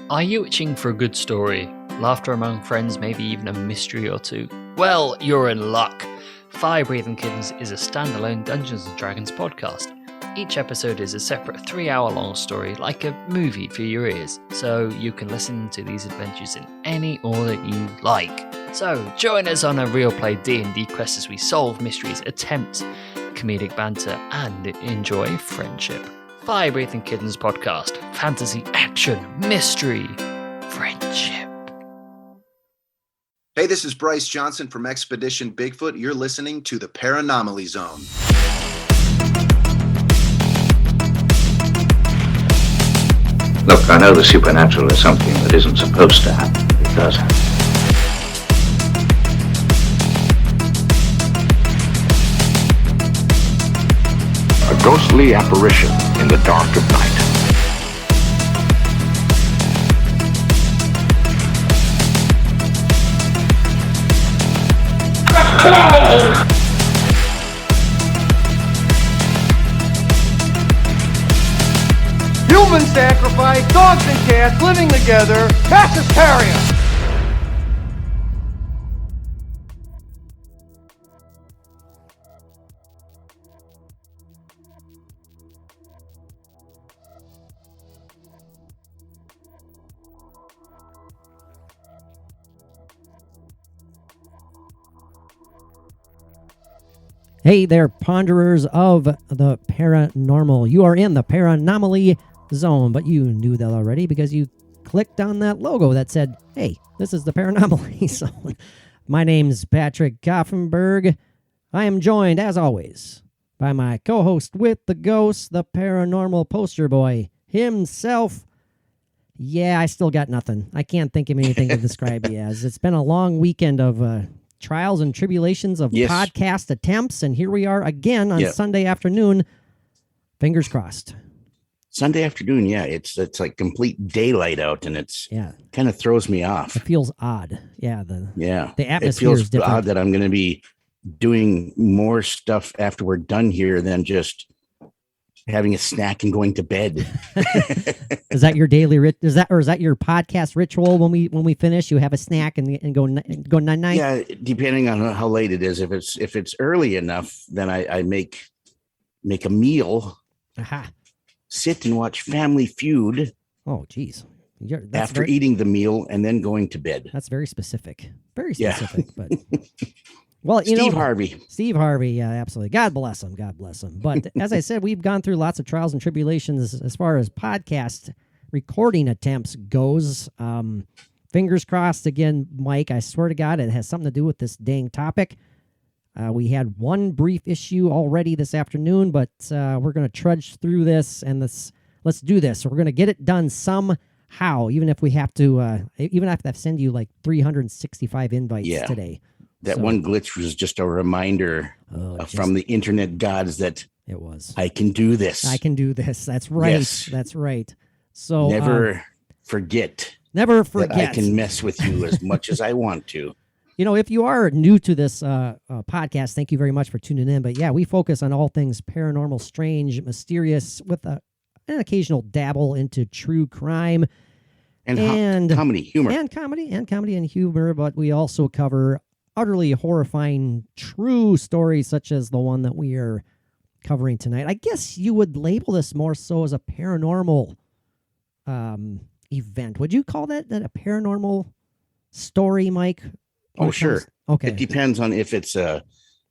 Are you itching for a good story? Laughter among friends, maybe even a mystery or two? Well, you're in luck. Fire Breathing Kittens is a standalone Dungeons & Dragons podcast. Each episode is a separate 3-hour-long story, like a movie for your ears, so you can listen to these adventures in any order you like. So, join us on a real play D&D quest as we solve mysteries, attempt comedic banter, and enjoy friendship. Fire Breathing Kittens podcast. Fantasy, action, mystery, friendship. Hey, this is Bryce Johnson from Expedition Bigfoot. You're listening to the Paranomaly Zone. Look, I know the supernatural is something that isn't supposed to happen. It does happen. A ghostly apparition in the dark of night. Human sacrifice, dogs and cats living together, mass hysteria. Hey there, ponderers of the paranormal. You are in the Paranomaly Zone, but you knew that already because you clicked on that logo that said, hey, this is the Paranomaly Zone. My name's Patrick Koffenberg. I am joined, as always, by my co-host with the ghost, the paranormal poster boy himself. Yeah, I still got nothing. I can't think of anything to describe you as. It's been a long weekend of trials and tribulations of podcast attempts, and here we are again on Sunday afternoon. Fingers crossed. Sunday afternoon, it's like complete daylight out, and it's kind of throws me off. It feels odd. The atmosphere it feels is different. odd that I'm going to be doing more stuff after we're done here than just having a snack and going to bed. Is that your daily is that your podcast ritual? When we finish, you have a snack and go night night. Yeah, depending on how late it is. If it's early enough, then I make a meal. Aha. Sit and watch Family Feud. Oh, geez. After eating the meal and then going to bed. That's very specific. Very specific. But well, Steve Harvey. Steve Harvey, yeah, absolutely. God bless him. God bless him. But as I said, we've gone through lots of trials and tribulations as far as podcast recording attempts goes. Fingers crossed again, Mike. I swear to God, it has something to do with this dang topic. We had one brief issue already this afternoon, but we're going to trudge through this and let's do this. We're going to get it done somehow, even if we have to, even if I have to send you like 365 invites today. That one glitch was just a reminder from the internet gods that it was. I can do this. I can do this. That's right. Yes. That's right. So never forget. That I can mess with you as much as I want to. You know, if you are new to this podcast, thank you very much for tuning in. But yeah, we focus on all things paranormal, strange, mysterious, with an occasional dabble into true crime and comedy, humor, and comedy and humor. But we also cover utterly horrifying true stories, such as the one that we are covering tonight. I guess you would label this more so as a paranormal event. Would you call that a paranormal story, Mike? Oh, sure. Okay. It depends on if it's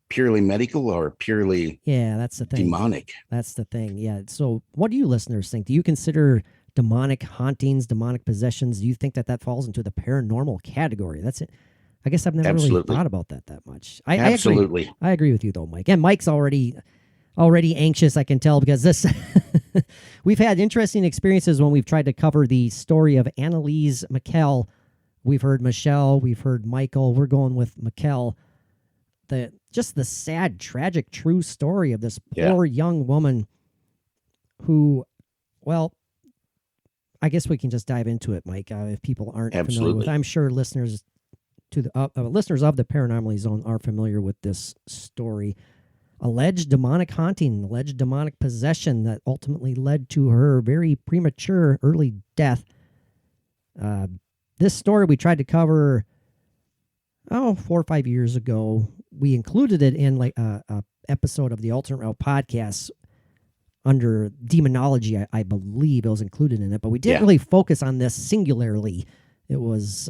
purely medical or purely that's the thing. Demonic. That's the thing. Yeah. So what do you listeners think? Do you consider demonic hauntings, demonic possessions? Do you think that falls into the paranormal category? That's it. I guess I've never really thought about that much. Absolutely. I agree with you though, Mike. And Mike's already anxious, I can tell, because this we've had interesting experiences when we've tried to cover the story of Annelieise Michel. We've heard Michelle, we've heard Michael. We're going with Michel. The sad, tragic, true story of this poor young woman who, well, I guess we can just dive into it, Mike. If people aren't familiar with, I'm sure listeners of the Paranormally Zone are familiar with this story. Alleged demonic haunting, alleged demonic possession that ultimately led to her very premature early death. This story we tried to cover 4 or 5 years ago. We included it in like a episode of the Alternate Realm podcast under demonology. I believe it was included in it, but we didn't really focus on this singularly. It was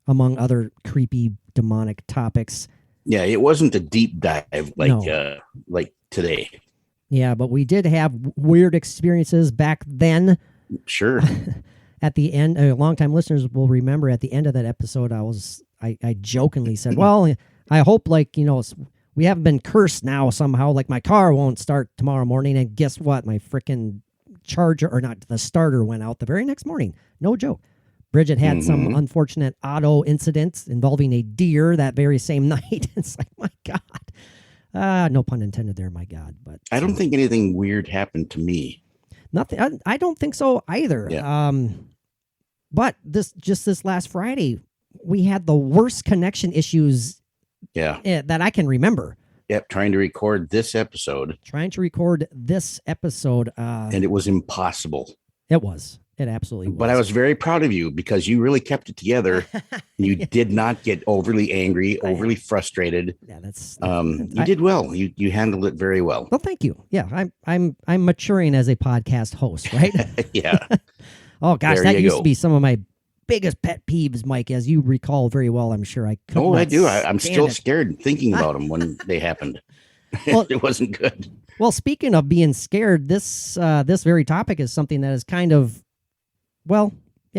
among other creepy demonic topics. Yeah, it wasn't a deep dive like today. Yeah, but we did have weird experiences back then. Sure. At the end, longtime listeners will remember at the end of that episode, I jokingly said, well, I hope we haven't been cursed now somehow, like my car won't start tomorrow morning. And guess what? My freaking charger, or not, the starter went out the very next morning. No joke. Bridget had some unfortunate auto incidents involving a deer that very same night. It's like, my God. No pun intended there, my God. But I don't think anything weird happened to me. Nothing. I don't think so either. Yeah. But this last Friday, we had the worst connection issues that I can remember. Yep, trying to record this episode. And it was impossible. It was. It absolutely was. But I was very proud of you because you really kept it together. You did not get overly angry, overly frustrated. Yeah, you did well. You handled it very well. Well, thank you. Yeah, I'm maturing as a podcast host, right? Yeah. Oh gosh, that used to be some of my biggest pet peeves, Mike, as you recall very well. I'm sure I could. Oh, I do. I'm still scared thinking about them when they happened. Well, it wasn't good. Well, speaking of being scared, this very topic is something that is kind of,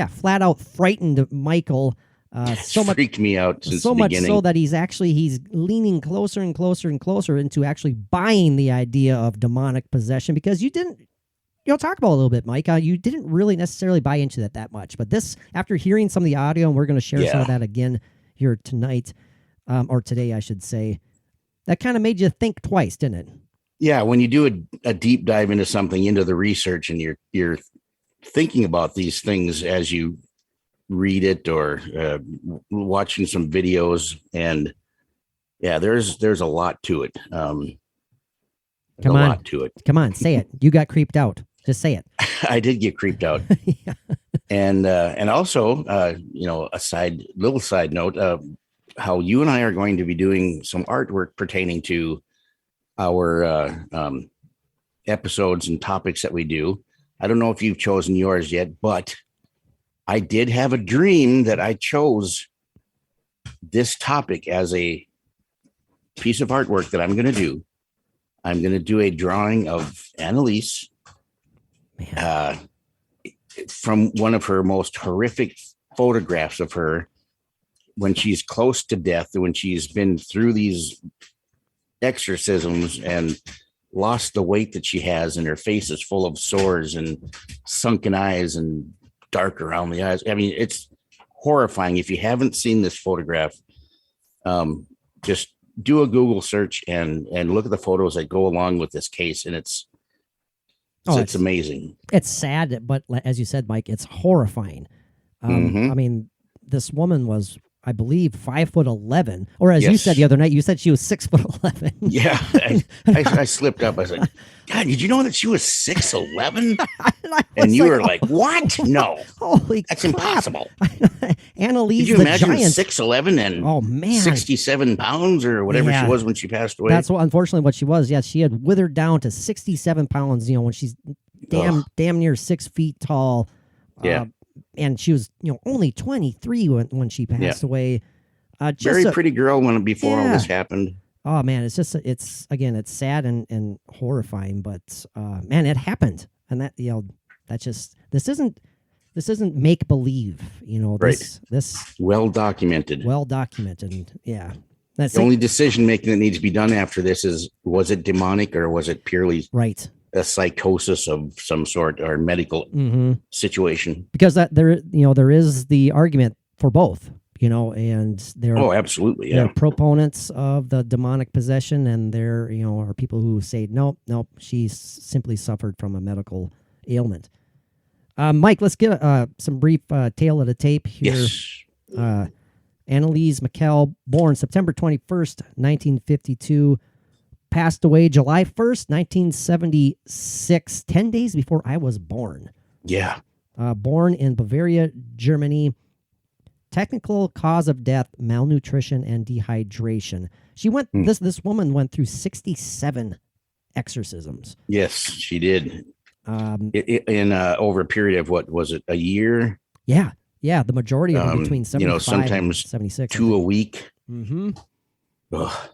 flat out frightened Michael. So much freaked me out since so the much beginning. So that he's leaning closer and closer and closer into actually buying the idea of demonic possession, because you didn't. Talk about it a little bit, Mike. You didn't really necessarily buy into that much, but this, after hearing some of the audio, and we're going to share some of that again here tonight, or today, I should say, that kind of made you think twice, didn't it? Yeah, when you do a deep dive into something, into the research, and you're thinking about these things as you read it or watching some videos, and there's a lot to it. Come on, say it. You got creeped out. Just say it. I did get creeped out. Yeah. And also, a little side note, how you and I are going to be doing some artwork pertaining to our episodes and topics that we do. I don't know if you've chosen yours yet, but I did have a dream that I chose this topic as a piece of artwork that I'm going to do. I'm going to do a drawing of Anneliese from one of her most horrific photographs of her when she's close to death, when she's been through these exorcisms and lost the weight that she has, and her face is full of sores and sunken eyes and dark around the eyes. I mean, it's horrifying. If you haven't seen this photograph, just do a Google search and look at the photos that go along with this case, and it's amazing. It's sad, but as you said, Mike, it's horrifying. I mean, this woman was, I believe, 5'11", or as you said the other night, you said she was 6'11". Yeah, I slipped up. I said, "God, did you know that she was 6'11"? And you were like, "What? No, holy, that's crap. impossible." Anneliese, did you imagine 6'11" and 67 pounds or whatever she was when she passed away? That's unfortunately what she was. Yeah, she had withered down to 67 pounds. When she's damn near 6 feet tall. Yeah. And she was, only 23 when she passed away. Very pretty girl before all this happened. Oh man, it's sad and horrifying, but man, it happened, and that this isn't make believe. This well documented. Yeah. That's the only decision making that needs to be done after this is, was it demonic or was it purely a psychosis of some sort or medical situation? Because there is the argument for both, and there absolutely. There are proponents of the demonic possession, and there are people who say nope, she simply suffered from a medical ailment. Mike, let's get some brief tale of the tape here. Yes. Anneliese Michel, born September 21st, 1952. Passed away July 1st, 1976, 10 days before I was born. Yeah. born in Bavaria, Germany. Technical cause of death: malnutrition and dehydration. She went. This woman went through 67 exorcisms. Yes, she did. In over a period of, what was it, a year? Yeah. The majority of them between 75 sometimes and 76. 2 a week. Mm-hmm. Ugh.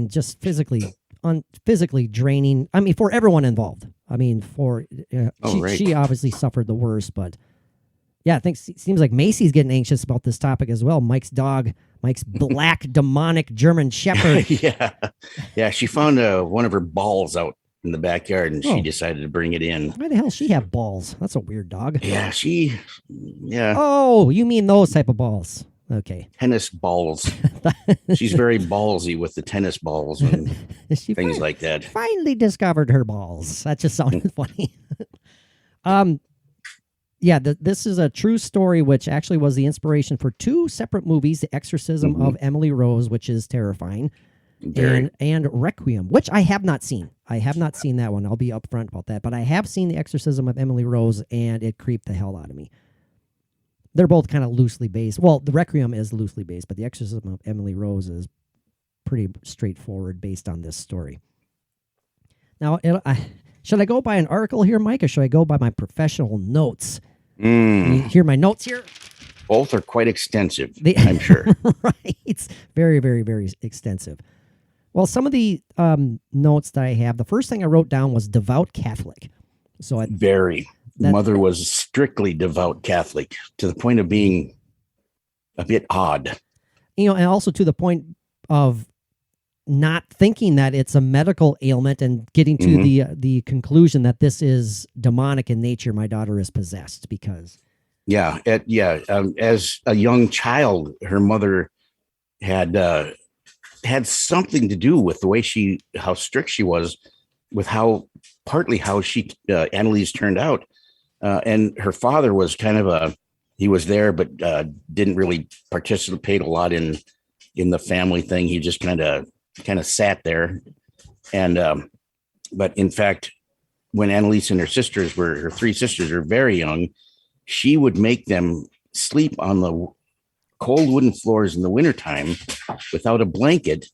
Just physically draining. I mean, for everyone involved. I mean, she obviously suffered the worst, but yeah, I think it seems like Macy's getting anxious about this topic as well. Mike's black demonic German Shepherd. Yeah. She found one of her balls out in the backyard, and she decided to bring it in. Why the hell she have balls? That's a weird dog. Yeah, yeah. Oh, you mean those type of balls? Okay. Tennis balls. She's very ballsy with the tennis balls and things like that. Finally discovered her balls. That just sounded funny. Yeah, this is a true story, which actually was the inspiration for 2 separate movies: The Exorcism of Emily Rose, which is terrifying, and Requiem, which I have not seen. I have not seen that one. I'll be upfront about that. But I have seen The Exorcism of Emily Rose, and it creeped the hell out of me. They're both kind of loosely based. Well, the Requiem is loosely based, but The Exorcism of Emily Rose is pretty straightforward based on this story. Now, should I go by an article here, Mike, or should I go by my professional notes? You hear my notes here? Both are quite extensive, I'm sure. Right. Very, very, very extensive. Well, some of the notes that I have, the first thing I wrote down was devout Catholic. So Mother was strictly devout Catholic, to the point of being a bit odd. And also to the point of not thinking that it's a medical ailment and getting to the conclusion that this is demonic in nature. My daughter is possessed because. As a young child, her mother had something to do with the way how strict she was, with partly how Anneliese turned out. And her father was he was there, but didn't really participate a lot in the family thing. He just kind of sat there. And, but in fact, when Anneliese and her 3 sisters were very young, she would make them sleep on the cold wooden floors in the wintertime without a blanket,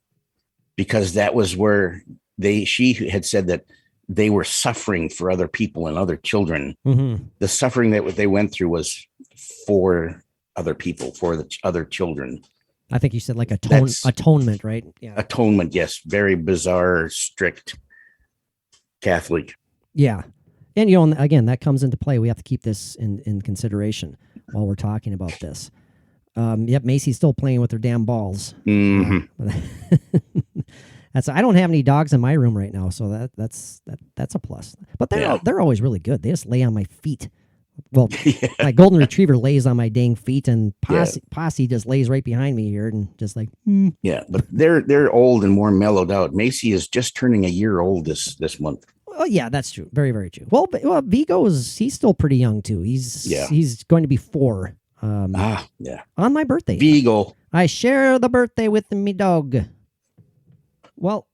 because that was where she had said that they were suffering for other people and other children. The suffering that they went through was for other people, for the other children. I think you said like atonement, right? Yeah. Atonement, yes. Very bizarre, strict Catholic. Yeah. And, again, that comes into play. We have to keep this in consideration while we're talking about this. Macy's still playing with her damn balls. I don't have any dogs in my room right now, so that's a plus. But they're always really good. They just lay on my feet. Well, my golden retriever lays on my dang feet, and Posse just lays right behind me here and just like. Yeah, but they're old and more mellowed out. Macy is just turning a year old this month. Oh yeah, that's true. Very, very true. Well, Vigo he's still pretty young too. He's going to be 4. On my birthday. Vigo. I share the birthday with me dog. Well,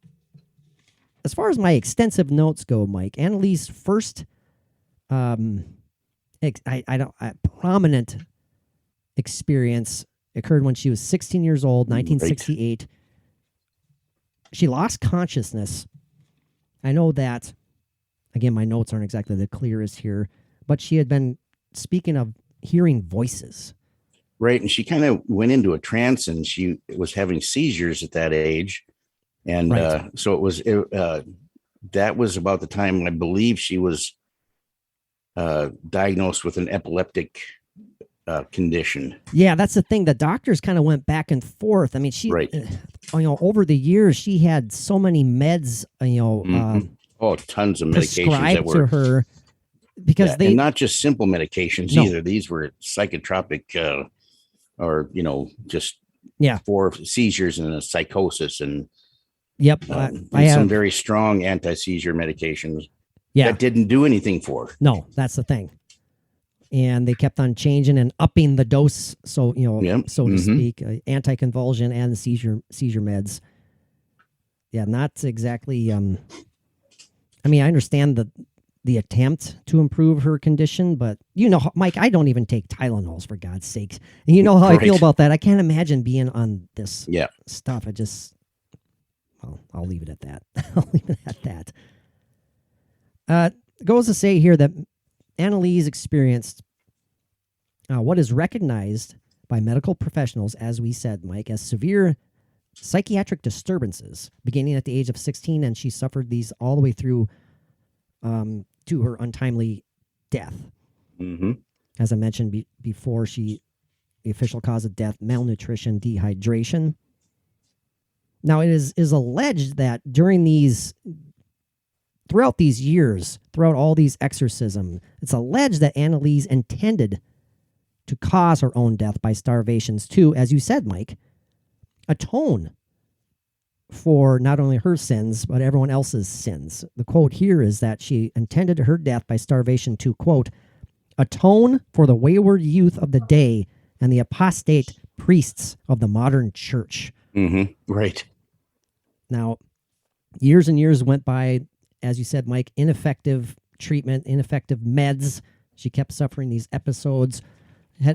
as far as my extensive notes go, Mike, Anneliese's first prominent experience occurred when she was 16 years old, 1968. Right. She lost consciousness. I know that, again, my notes aren't exactly the clearest here, but she had been speaking of hearing voices. Right, and she kind of went into a trance, and she was having seizures at that age. And so that was about the time, I believe, she was diagnosed with an epileptic condition. Yeah, that's the thing. The doctors kind of went back and forth. I mean, over the years, she had so many meds, tons of medications that were to her, because and not just simple medications either. These were psychotropic, for seizures and a psychosis, and I have some very strong anti-seizure medications that didn't do anything for her. No, that's the thing. And they kept on changing and upping the dose, so to speak, anticonvulsion and seizure meds. Yeah, not exactly. I understand the the attempt to improve her condition. But, Mike, I don't even take Tylenols, for God's sakes. And you know how I feel about that. I can't imagine being on this stuff. I'll leave it at that. I'll leave it at that. It goes to say here that Anneliese experienced what is recognized by medical professionals, as we said, Mike, as severe psychiatric disturbances beginning at the age of 16, and she suffered these all the way through to her untimely death. Mm-hmm. As I mentioned before, the official cause of death, malnutrition, dehydration. Now, it is alleged that throughout these years, throughout all these exorcisms, it's alleged that Anneliese intended to cause her own death by starvations to, as you said, Mike, atone for not only her sins, but everyone else's sins. The quote here is that she intended her death by starvation to, quote, atone for the wayward youth of the day and the apostate priests of the modern church. Mm-hmm. Right. Now, years and years went by, as you said, Mike, ineffective treatment, ineffective meds. She kept suffering these episodes.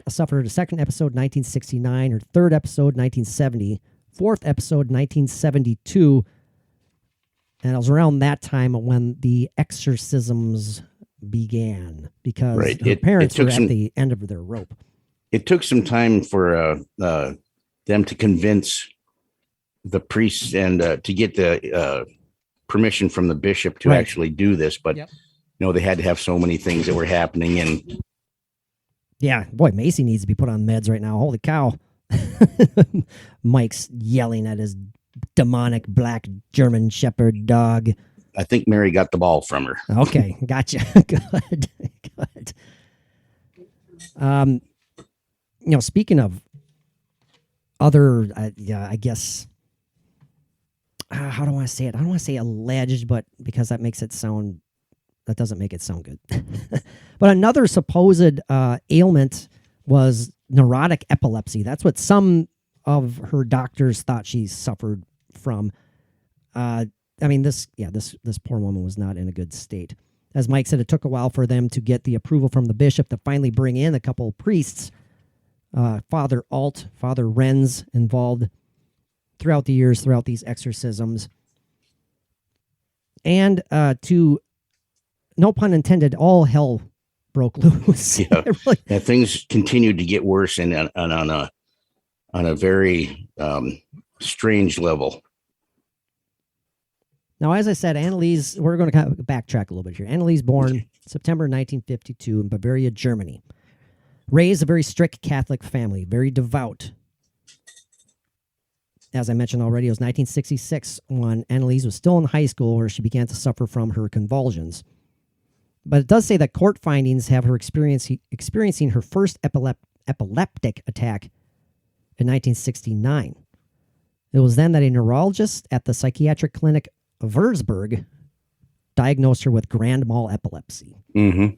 Suffered a second episode, 1969, her third episode, 1970, fourth episode, 1972. And it was around that time when the exorcisms began, because her parents were at the end of their rope. It took some time for them to convince the priests and to get the permission from the bishop to actually do this. But, they had to have so many things that were happening. And yeah, boy, Macy needs to be put on meds right now. Holy cow. Mike's yelling at his demonic black German Shepherd dog. I think Mary got the ball from her. Okay, gotcha. Good. Speaking of other, I guess, how do I want to say it? I don't want to say alleged, but because that doesn't make it sound good. But another supposed ailment was neurotic epilepsy. That's what some of her doctors thought she suffered from. This poor woman was not in a good state. As Mike said, it took a while for them to get the approval from the bishop to finally bring in a couple of priests, Father Alt, Father Renz, involved throughout the years, throughout these exorcisms. And to, no pun intended, all hell broke loose. Yeah, things continued to get worse and on a very strange level. Now, as I said, Anneliese, we're going to kind of backtrack a little bit here. Anneliese, born September 1952 in Bavaria, Germany. Raised a very strict Catholic family, very devout. As I mentioned already, it was 1966 when Anneliese was still in high school where she began to suffer from her convulsions. But it does say that court findings have her experiencing her first epileptic attack in 1969. It was then that a neurologist at the psychiatric clinic of Würzburg diagnosed her with grand mal epilepsy. Mm-hmm.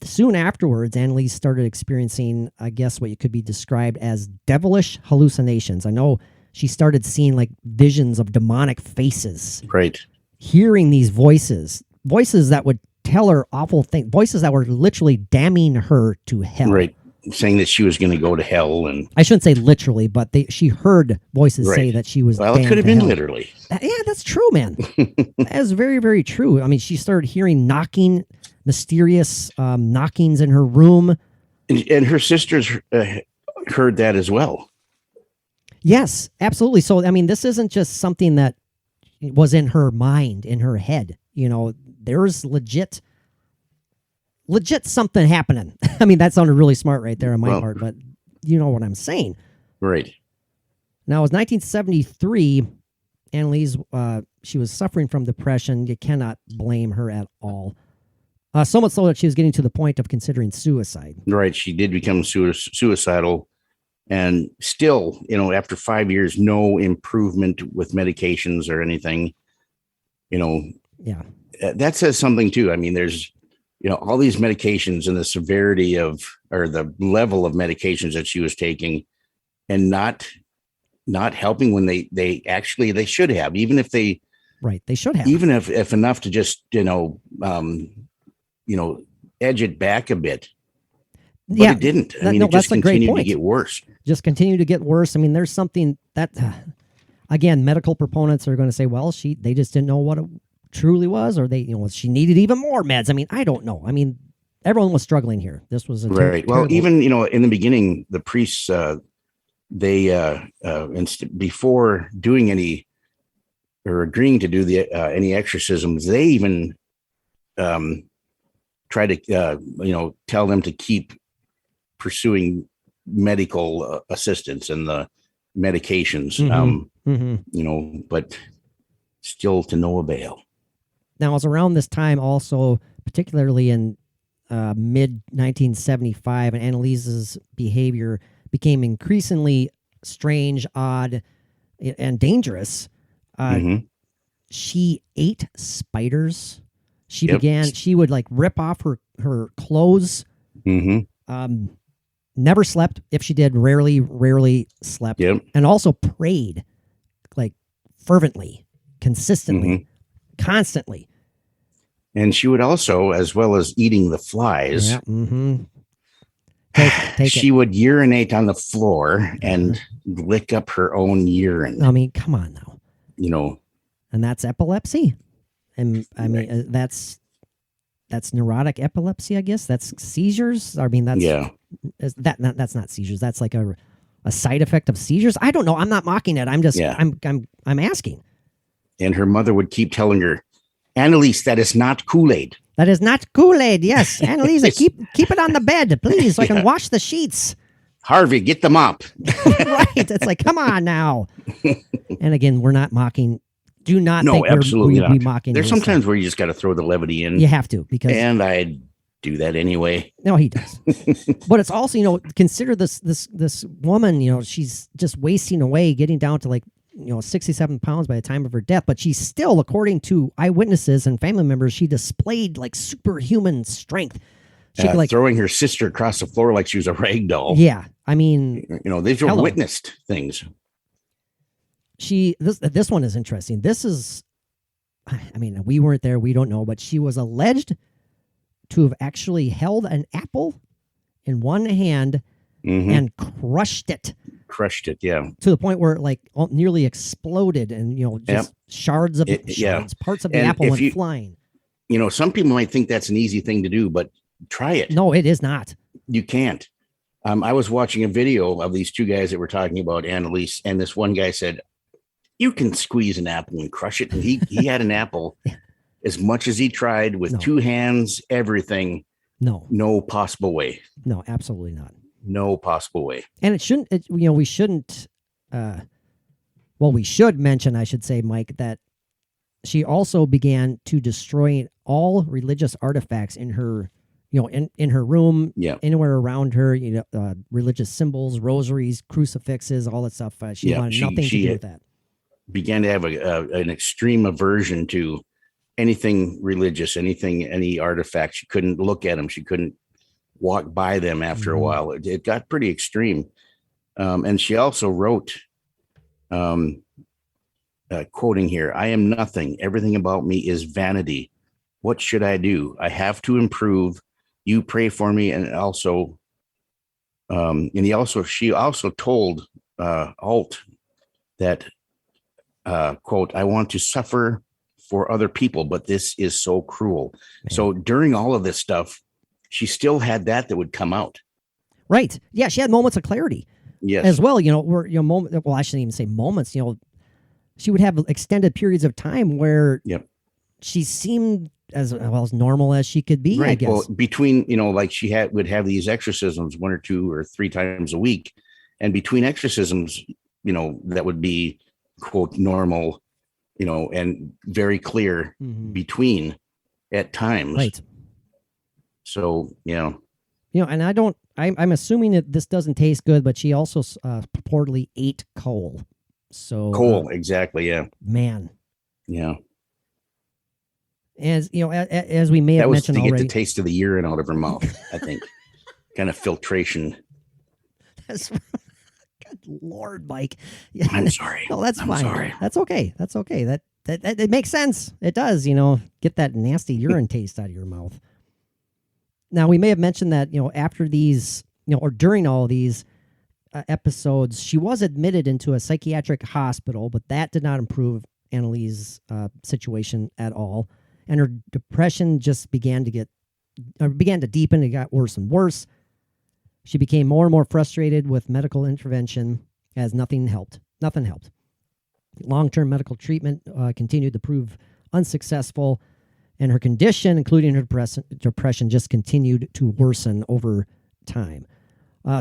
Soon afterwards, Anneliese started experiencing, I guess, what could be described as devilish hallucinations. I know she started seeing like visions of demonic faces. Right. Hearing these voices that would tell her awful things, voices that were literally damning her to hell. Right. Saying that she was going to go to hell. And I shouldn't say literally, but she heard voices say that she was Well, it could have been literally. Yeah, that's true, man. That is very, very true. I mean, she started hearing mysterious knockings in her room. And her sisters heard that as well. Yes, absolutely. So, I mean, this isn't just something that was in her mind, in her head. There's legit something happening. I mean, that sounded really smart right there on my part, but you know what I'm saying. Right. Now, it was 1973. Anneliese, she was suffering from depression. You cannot blame her at all. So much so that she was getting to the point of considering suicide. Right. She did become suicidal. And still, after 5 years, no improvement with medications or anything. Yeah. That says something, too. I mean, there's all these medications and the severity or the level of medications that she was taking and not helping when they should have, even if they Right. They should have. Even if enough to just, edge it back a bit. But it didn't. I mean, it just continued to get worse. Just continue to get worse. I mean, there's something that, again, medical proponents are going to say, well, they just didn't know what it truly was, or she needed even more meds. I mean, I don't know. I mean, everyone was struggling here. This was right. Well, even, in the beginning, the priests, before doing any or agreeing to do any exorcisms, they even try to, tell them to keep pursuing medical assistance and the medications, but still to no avail. Now, it was around this time also, particularly in mid 1975, and Anneliese's behavior became increasingly strange, odd, and dangerous. She ate spiders. She would like rip off her clothes. Never slept. If she did, rarely slept. And also prayed like fervently, consistently, constantly. And she would also, as well as eating the flies, she would urinate on the floor and lick up her own urine. I mean, come on now. And that's epilepsy. And I mean, that's neurotic epilepsy, I guess. That's seizures. I mean, that's not seizures. That's like a side effect of seizures. I don't know. I'm not mocking it. I'm just, I'm asking. And her mother would keep telling her, Anneliese, that is not Kool-Aid. That is not Kool-Aid. Yes. Anneliese, keep it on the bed, please, so I can wash the sheets. Harvey, get the mop. Right. It's like, come on now. And again, we're not mocking. Do not think absolutely we'd be mocking. There's sometimes where you just got to throw the levity in. You have to, and I do that anyway. No, he does. But it's also, consider this woman, she's just wasting away, getting down to 67 pounds by the time of her death. But she's still, according to eyewitnesses and family members, she displayed superhuman strength. She could, throwing her sister across the floor like she was a rag doll. Yeah. I mean, they've witnessed things. This one is interesting. This is, I mean, we weren't there. We don't know, but she was alleged to have actually held an apple in one hand and crushed it. Yeah. To the point where it nearly exploded and, shards of parts of the apple went flying. Some people might think that's an easy thing to do, but try it. No, it is not. You can't. I was watching a video of these two guys that were talking about Anneliese, and this one guy said, you can squeeze an apple and crush it. And he had an apple as much as he tried with two hands, everything. No possible way. No, absolutely not. No possible way. And we shouldn't, we should mention, I should say, Mike, that she also began to destroy all religious artifacts in her, in her room, anywhere around her, religious symbols, rosaries, crucifixes, all that stuff. She wanted nothing to do with that. Began to have an extreme aversion to anything religious, any artifact. She couldn't look at them. She couldn't walk by them after a while. It got pretty extreme. And she also wrote, quoting here, I am nothing. Everything about me is vanity. What should I do? I have to improve. You pray for me. And also, she also told Alt that, quote, I want to suffer for other people, but this is so cruel. Man. So during all of this stuff, she still had that would come out. Right. Yeah. She had moments of clarity. Yes. As well, I shouldn't even say moments, she would have extended periods of time where she seemed as normal as she could be, right. I guess. Well, between, she would have these exorcisms 1 or 2 or 3 times a week. And between exorcisms, that would be, quote, normal, and very clear between at times. Right. So, and I'm assuming that this doesn't taste good, but she also purportedly ate coal. So exactly. Yeah, man. Yeah. As as we may have mentioned already, to get the taste of the urine out of her mouth, I think. Kind of filtration. That's good Lord, Mike. I'm sorry. No, that's fine. Sorry. That's okay. That's okay. It makes sense. It does, get that nasty urine taste out of your mouth. Now, we may have mentioned that, after these, or during all these episodes, she was admitted into a psychiatric hospital, but that did not improve Anneliese's situation at all. And her depression just began to deepen. It got worse and worse. She became more and more frustrated with medical intervention as nothing helped. Nothing helped. Long-term medical treatment continued to prove unsuccessful, and her condition, including her depression, just continued to worsen over time.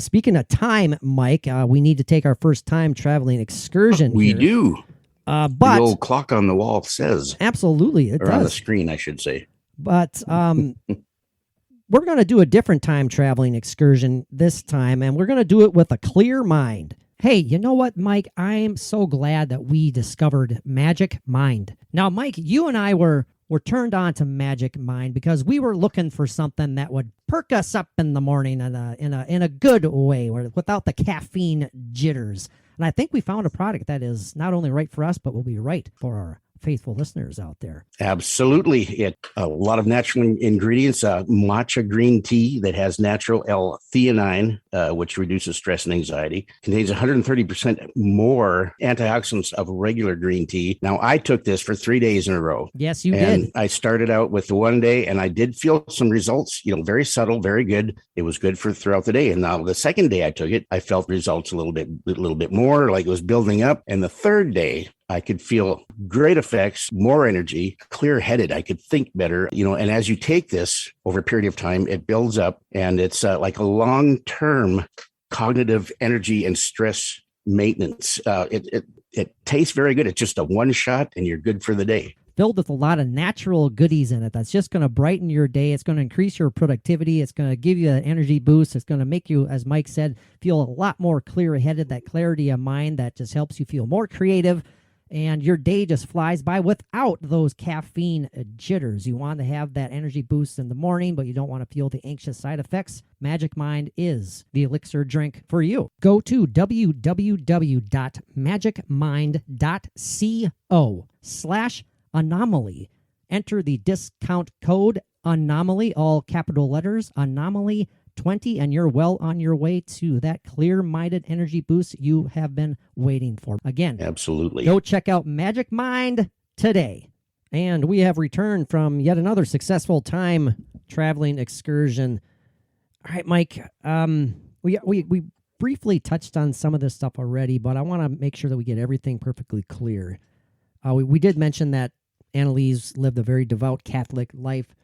Speaking of time, Mike, we need to take our first time traveling excursion. We here. do. But the old clock on the wall says. Absolutely, it or does. On the screen, I should say. But we're going to do a different time traveling excursion this time, and we're going to do it with a clear mind. Hey, you know what, Mike? I'm so glad that we discovered Magic Mind. Now, Mike, you and I were turned on to Magic Mind because we were looking for something that would perk us up in the morning in a good way, without the caffeine jitters. And I think we found a product that is not only right for us, but will be right for our faithful listeners out there. Absolutely. A lot of natural ingredients, matcha green tea that has natural L-theanine, which reduces stress and anxiety, contains 130% more antioxidants of regular green tea. Now, I took this for 3 days in a row. Yes, you and did. I started out with the one day, and I did feel some results, very subtle, very good. It was good for throughout the day. And now the second day I took it, I felt results a little bit more, like it was building up. And the third day, I could feel great effects, more energy, clear-headed. I could think better, and as you take this over a period of time, it builds up, and it's like a long-term cognitive energy and stress maintenance. It tastes very good. It's just a one shot and you're good for the day. Filled with a lot of natural goodies in it. That's just going to brighten your day. It's going to increase your productivity. It's going to give you an energy boost. It's going to make you, as Mike said, feel a lot more clear-headed, that clarity of mind that just helps you feel more creative. And your day just flies by without those caffeine jitters. You want to have that energy boost in the morning, but you don't want to feel the anxious side effects. Magic Mind is the elixir drink for you. Go to www.magicmind.co/anomaly. Enter the discount code anomaly, all capital letters, anomaly 20, and you're well on your way to that clear-minded energy boost you have been waiting for. Again, absolutely. Go check out Magic Mind today. And we have returned from yet another successful time traveling excursion. All right, Mike, we briefly touched on some of this stuff already, but I want to make sure that we get everything perfectly clear. We did mention that Annelise lived a very devout Catholic life,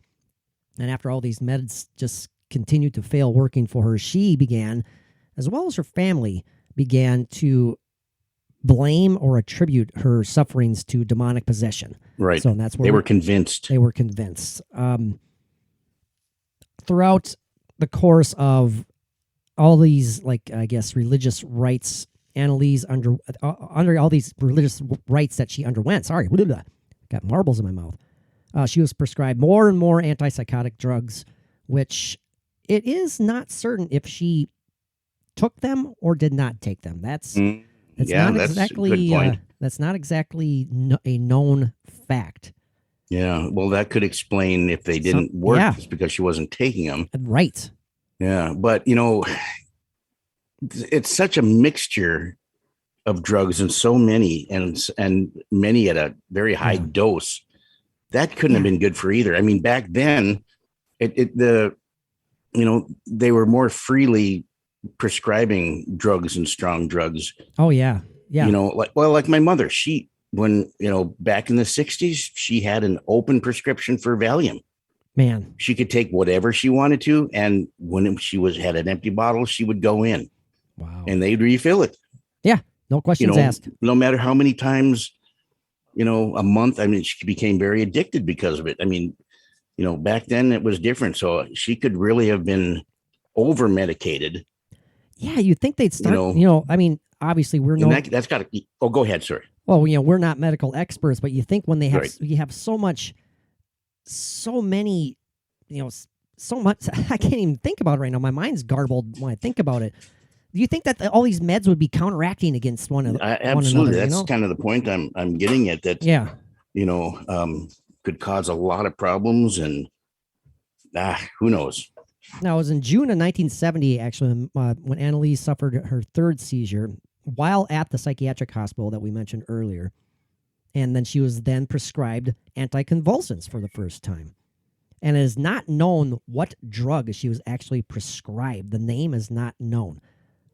and after all these meds just continued to fail working for her, she began, as well as her family, began to blame or attribute her sufferings to demonic possession. Right. So that's where they were convinced. They were convinced. Throughout the course of all these, religious rites, Annelise under all these religious rites that she underwent. Got marbles in my mouth. She was prescribed more and more antipsychotic drugs, which it is not certain if she took them or did not take them. That's not exactly a good point. That's not exactly a known fact. Yeah, well, that could explain if they didn't work. Yeah. It's because she wasn't taking them. Right. Yeah, but it's such a mixture of drugs and so many, and many at a very high dose. That couldn't have been good for either. I mean, back then, they were more freely prescribing drugs and strong drugs. Oh yeah. Yeah. Like my mother, back in the 60s, she had an open prescription for Valium. Man, she could take whatever she wanted to. And when she had an empty bottle, she would go in. Wow. And they'd refill it. Yeah. No questions asked. No matter how many times, a month. I mean, she became very addicted because of it. I mean, back then it was different. So she could really have been over medicated. Yeah. You'd think they'd start, I mean, obviously we're that's got to, go ahead. Sorry. Well, we're not medical experts, but you think when they have, you have so many, so much, I can't even think about it right now. My mind's garbled when I think about it. Do you think that all these meds would be counteracting against one another? Absolutely. That's kind of the point I'm getting at. That, could cause a lot of problems, and who knows? Now, it was in June of 1970, actually, when Anneliese suffered her third seizure while at the psychiatric hospital that we mentioned earlier. And then she was then prescribed anticonvulsants for the first time. And it is not known what drug she was actually prescribed. The name is not known.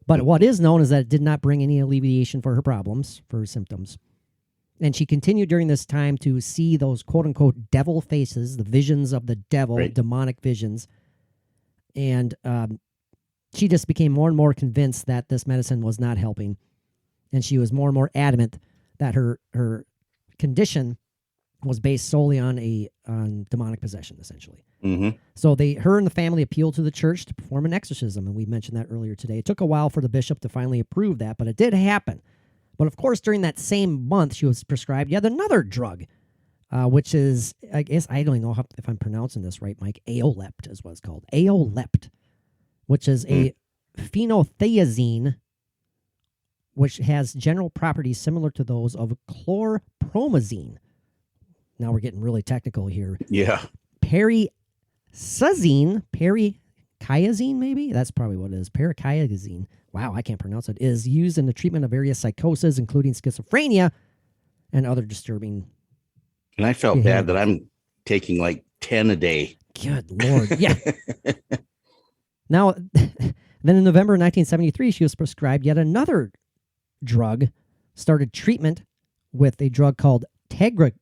But what is known is that it did not bring any alleviation for her problems, for her symptoms. And she continued during this time to see those quote-unquote devil faces, the visions of the devil, right. Demonic visions. And she just became more and more convinced that this medicine was not helping. And she was more and more adamant that her condition was based solely on demonic possession, essentially. Mm-hmm. So her and the family appealed to the church to perform an exorcism, and we mentioned that earlier today. It took a while for the bishop to finally approve that, but it did happen. But of course, during that same month, she was prescribed yet another drug, which is, I guess, I don't even know if I'm pronouncing this right, Mike. Aiolept is what it's called. Aiolept, which is a phenothiazine, which has general properties similar to those of chlorpromazine. Now we're getting really technical here. Yeah. Perichiazine, maybe? That's probably what it is. Perichiazine. Wow, I can't pronounce it. Is used in the treatment of various psychoses, including schizophrenia and other disturbing. And I felt bad that I'm taking like 10 a day. Good Lord. Yeah. Now, then in November 1973, she was prescribed yet another drug, started treatment with a drug called Tegretol.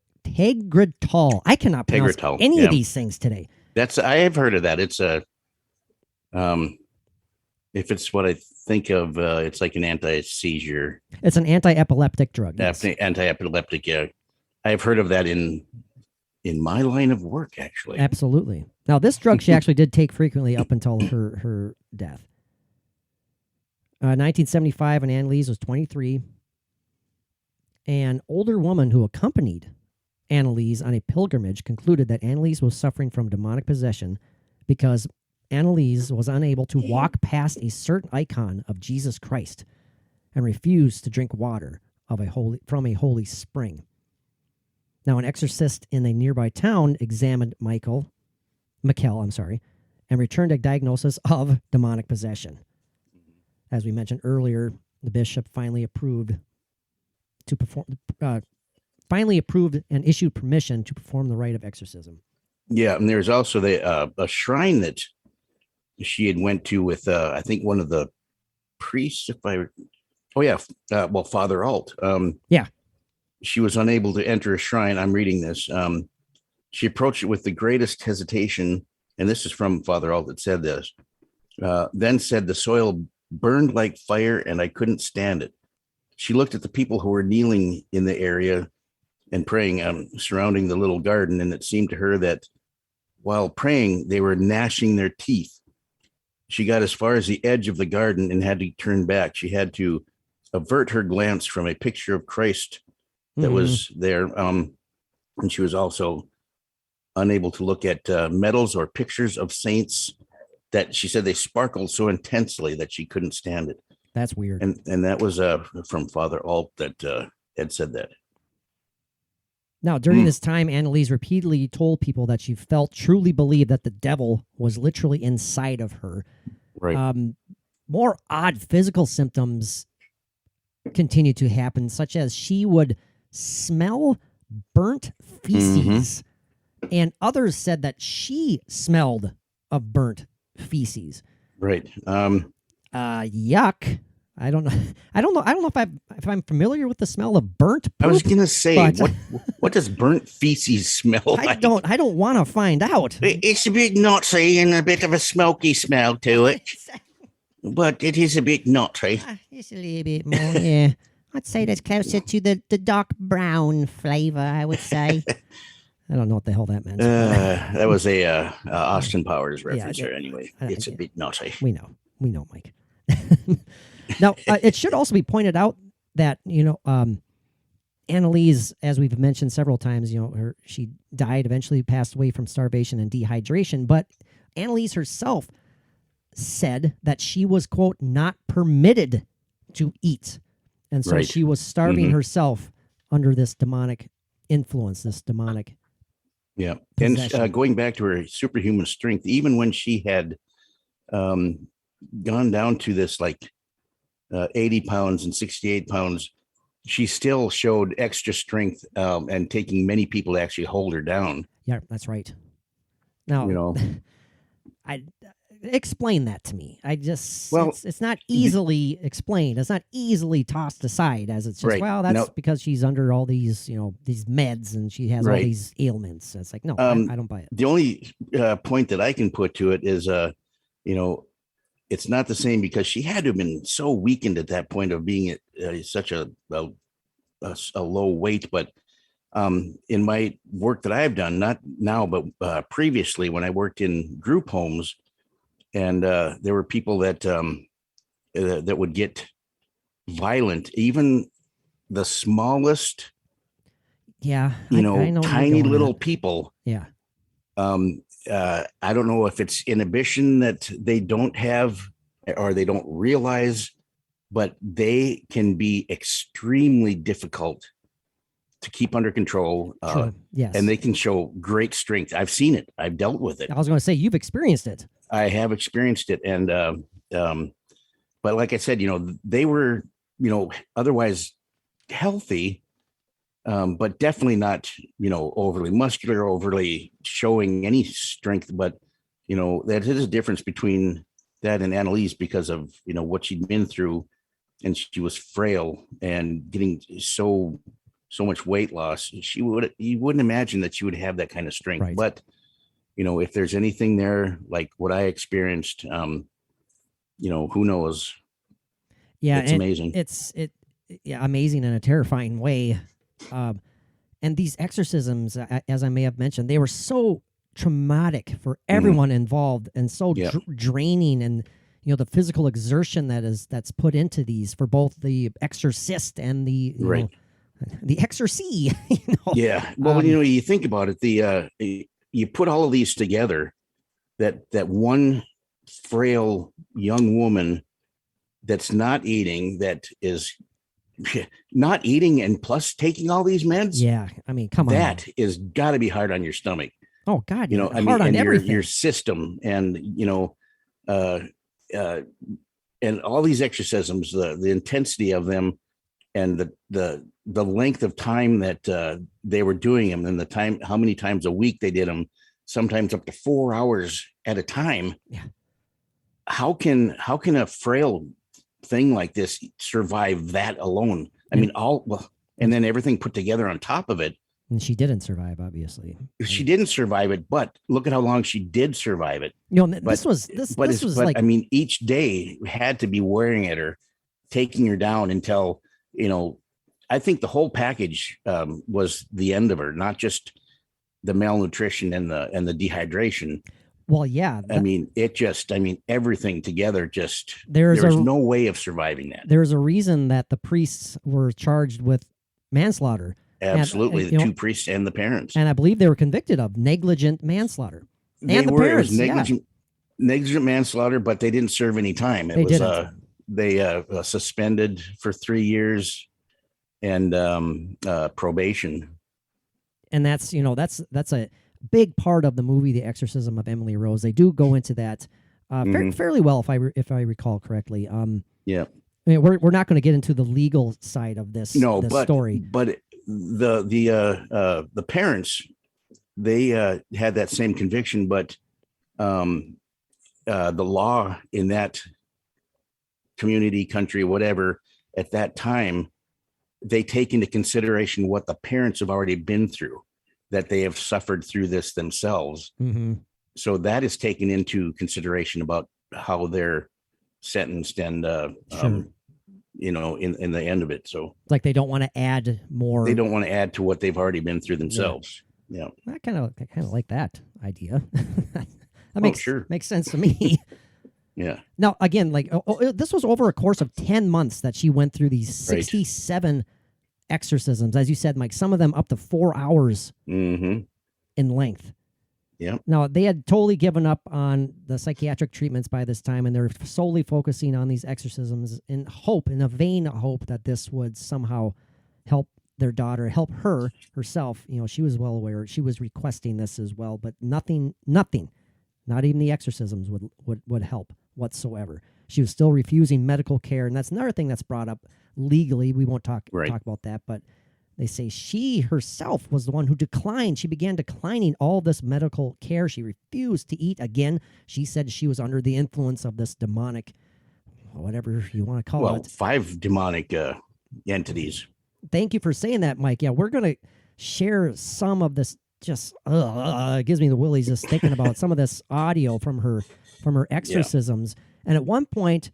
I cannot pronounce any of these things today. I have heard of that. It's if it's what I think of, it's like an anti-seizure. It's an anti-epileptic drug. Yes. Anti-epileptic, yeah. I have heard of that in my line of work, actually. Absolutely. Now, this drug she actually did take frequently up until her death. 1975, when Anneliese was 23, an older woman who accompanied Anneliese on a pilgrimage concluded that Anneliese was suffering from demonic possession because Anneliese was unable to walk past a certain icon of Jesus Christ and refused to drink water from a holy spring. Now, an exorcist in a nearby town examined Michel, and returned a diagnosis of demonic possession. As we mentioned earlier, the bishop finally approved and issued permission to perform the rite of exorcism. Yeah, and there's also a shrine that she had went to with I think one of the priests. Father Alt. Yeah, she was unable to enter a shrine. I'm reading this. She approached it with the greatest hesitation, and this is from Father Alt that said this. Then said the soil burned like fire, and I couldn't stand it. She looked at the people who were kneeling in the area and praying, surrounding the little garden, and it seemed to her that while praying, they were gnashing their teeth. She got as far as the edge of the garden and had to turn back. She had to avert her glance from a picture of Christ that was there. And she was also unable to look at medals or pictures of saints that she said they sparkled so intensely that she couldn't stand it. That's weird. And that was from Father Alt that had said that. Now, during this time, Anneliese repeatedly told people that she truly believed that the devil was literally inside of her. Right. More odd physical symptoms continued to happen, such as she would smell burnt feces, and others said that she smelled of burnt feces. Right. Yuck. I don't know if I'm familiar with the smell of burnt poop. I was gonna say, but what does burnt feces smell like? I don't want to find out. It's a bit nutty and a bit of a smoky smell to it, but it is a bit nutty. Just a little bit more, yeah. I'd say that's closer to the dark brown flavor, I would say. I don't know what the hell that meant. That was a Austin Powers reference Yeah, anyway. It's a bit nutty. We know, Mike. Now, it should also be pointed out that, Anneliese, as we've mentioned several times, she died, eventually passed away from starvation and dehydration, but Anneliese herself said that she was, quote, not permitted to eat. And so she was starving herself under this demonic influence, this demonic. Yeah. Possession. And going back to her superhuman strength, even when she had gone down to this like 80 pounds and 68 pounds, she still showed extra strength and taking many people to actually hold her down. Yeah, that's right. Now, You know, I explain that to me. I just Well, it's not easily explained. It's not easily tossed aside as it's just Right. well, that's No. because she's under all these these meds and she has all Right. these ailments. It's like no, I don't buy it. the only point that I can put to it is, it's not the same because she had to have been so weakened at that point of being at such a low weight. But in my work that I've done, not now, but previously when I worked in group homes, and there were people that would get violent, even the smallest, Yeah, I know where you're tiny going little at. people. Yeah, I don't know if it's inhibition that they don't have or they don't realize, but they can be extremely difficult to keep under control. true. Yes, And they can show great strength. I've seen it. I've dealt with it. I was going to say you've experienced it. I have experienced it. And, but like I said, they were, otherwise healthy, but definitely not, overly muscular, overly showing any strength. But, that is a difference between that and Anneliese because of, what she'd been through, and she was frail and getting so much weight loss. You wouldn't imagine that she would have that kind of strength. Right. But, if there's anything there, like what I experienced, who knows? Yeah, It's and amazing. Yeah, amazing in a terrifying way. And these exorcisms, as I may have mentioned, they were so traumatic for everyone involved and so Yeah. draining, and the physical exertion that's put into these for both the exorcist and the Right. the exorcee. Yeah. Well, you think about it, you put all of these together, that one frail young woman that's not eating, that is not eating, and plus taking all these meds. Yeah, I mean, come on. That is got to be hard on your stomach. Oh God, I hard mean, on and everything. your system, and and all these exorcisms, the intensity of them, and the length of time that they were doing them, and the time, how many times a week they did them, sometimes up to 4 hours at a time. Yeah. How can a frail thing like this survive that alone? I mean, and then everything put together on top of it. And she didn't survive, obviously. She didn't survive it, but look at how long she did survive it. This was like, I mean, each day had to be wearing at her, taking her down until, I think the whole package was the end of her, not just the malnutrition and the dehydration. well, yeah. Everything together, There's there's no way of surviving that. There's a reason that the priests were charged with manslaughter. Absolutely. And, The two priests and the parents. And I believe they were convicted of negligent manslaughter. They And the were. parents, It was negligent manslaughter, but they didn't serve any time. They didn't. They suspended for 3 years and probation. And that's a big part of the movie, The Exorcism of Emily Rose. They do go into that fairly well, if I recall correctly. Yeah. I mean, we're not going to get into the legal side of this story. But the parents, they had that same conviction, but the law in that community, country, whatever, at that time, they take into consideration what the parents have already been through, that they have suffered through this themselves. Mm-hmm. So that is taken into consideration about how they're sentenced and, Sure. in the end of it. So It's like they don't want to add more. they don't want to add to what they've already been through themselves. Yeah. I kind of like that idea. That sure. makes sense to me. Yeah. Now, again, this was over a course of 10 months that she went through these Right. 67 exorcisms, as you said, Mike, some of them up to 4 hours Mm-hmm. in length. Yeah. Now, they had totally given up on the psychiatric treatments by this time, and they're solely focusing on these exorcisms in a vain hope that this would somehow help their daughter, help her herself. She was well aware. She was requesting this as well, but nothing, not even the exorcisms would help whatsoever. She was still refusing medical care, and that's another thing that's brought up legally. We won't talk about that, but they say she herself was the one who declined. She began declining all this medical care. She refused to eat again. She said she was under the influence of this demonic, whatever you want to call it. 5 demonic entities. Thank you for saying that, Mike. Yeah, we're going to share some of this. Just it gives me the willies just thinking about some of this audio from her exorcisms. Yeah. And at one point,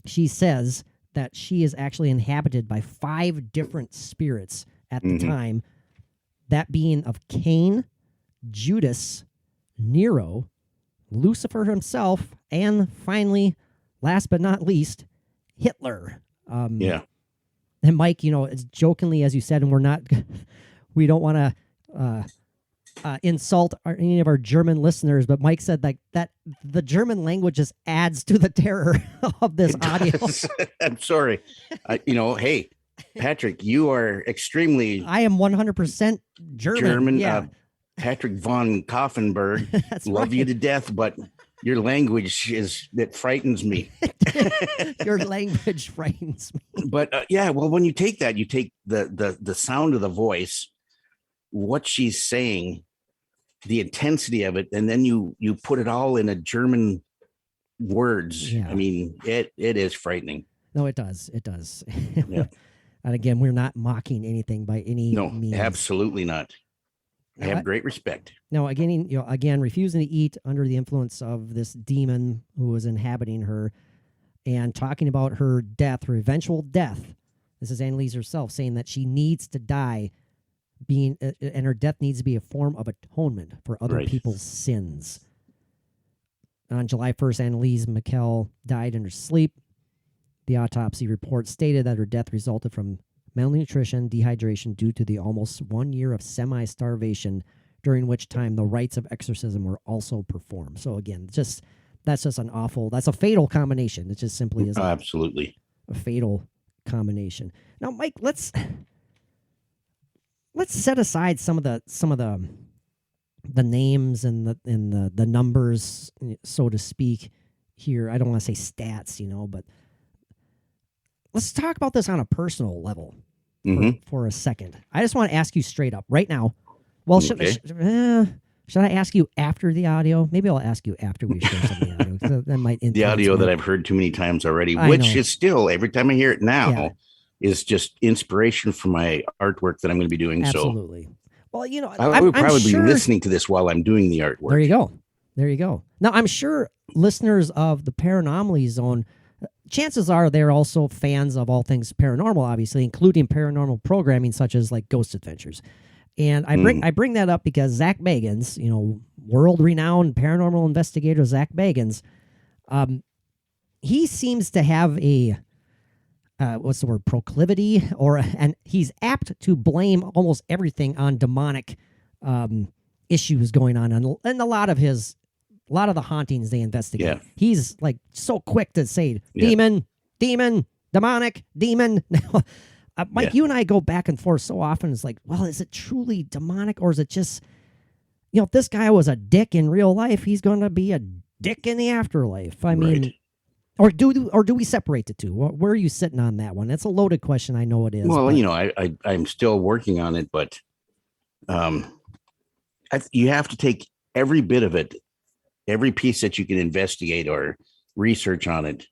she says that she is actually inhabited by 5 different spirits at the time, that being of Cain, Judas, Nero, Lucifer himself, and finally, last but not least, Hitler. Yeah. And Mike, jokingly, as you said, and we don't want to insult any of our German listeners, but Mike said that the German language just adds to the terror of this audio. I'm sorry. Hey, Patrick, you are extremely... I am 100% German. Yeah. Patrick von Kaufenberg. Love you to death, but your language it frightens me. Your language frightens me. But when you take that, you take the sound of the voice, what she's saying, the intensity of it, and then you put it all in a German words. Yeah. I mean, it is frightening. No, it does. Yeah. And again, we're not mocking anything by any means. No, absolutely not. I have great respect. No, again, refusing to eat under the influence of this demon who was inhabiting her, and talking about her death, her eventual death. This is Anneliese herself saying that she needs to die, and her death needs to be a form of atonement for other people's sins. On July 1st, Anneliese Michel died in her sleep. The autopsy report stated that her death resulted from malnutrition, dehydration due to the almost 1 year of semi-starvation, during which time the rites of exorcism were also performed. So again, that's a fatal combination. It just simply is absolutely a fatal combination. Now, Mike, let's set aside some of the names and the numbers, so to speak, here. I don't want to say stats, but let's talk about this on a personal level for a second. I just want to ask you straight up right now. Well, should I ask you after the audio? Maybe I'll ask you after we share some of the audio. That might the audio that I've heard too many times already, which is still, every time I hear it now, is just inspiration for my artwork that I'm going to be doing. Absolutely. So, well, I would probably be listening to this while I'm doing the artwork. There you go. Now, I'm sure listeners of the Paranomaly Zone, chances are they're also fans of all things paranormal, obviously, including paranormal programming such as like Ghost Adventures. And I bring that up because Zach Bagans, world-renowned paranormal investigator Zach Bagans, he seems to have a proclivity, and he's apt to blame almost everything on demonic issues going on, and a lot of the hauntings they investigate. Yeah. He's like so quick to say demon, demonic, demon. Mike, you and I go back and forth so often. It's like, well, is it truly demonic, or is it just, if this guy was a dick in real life, he's going to be a dick in the afterlife? I mean, or do we separate the two? Where are you sitting on that one? That's a loaded question. I know it is. Well, I'm still working on it, but you have to take every bit of it, every piece that you can investigate or research on it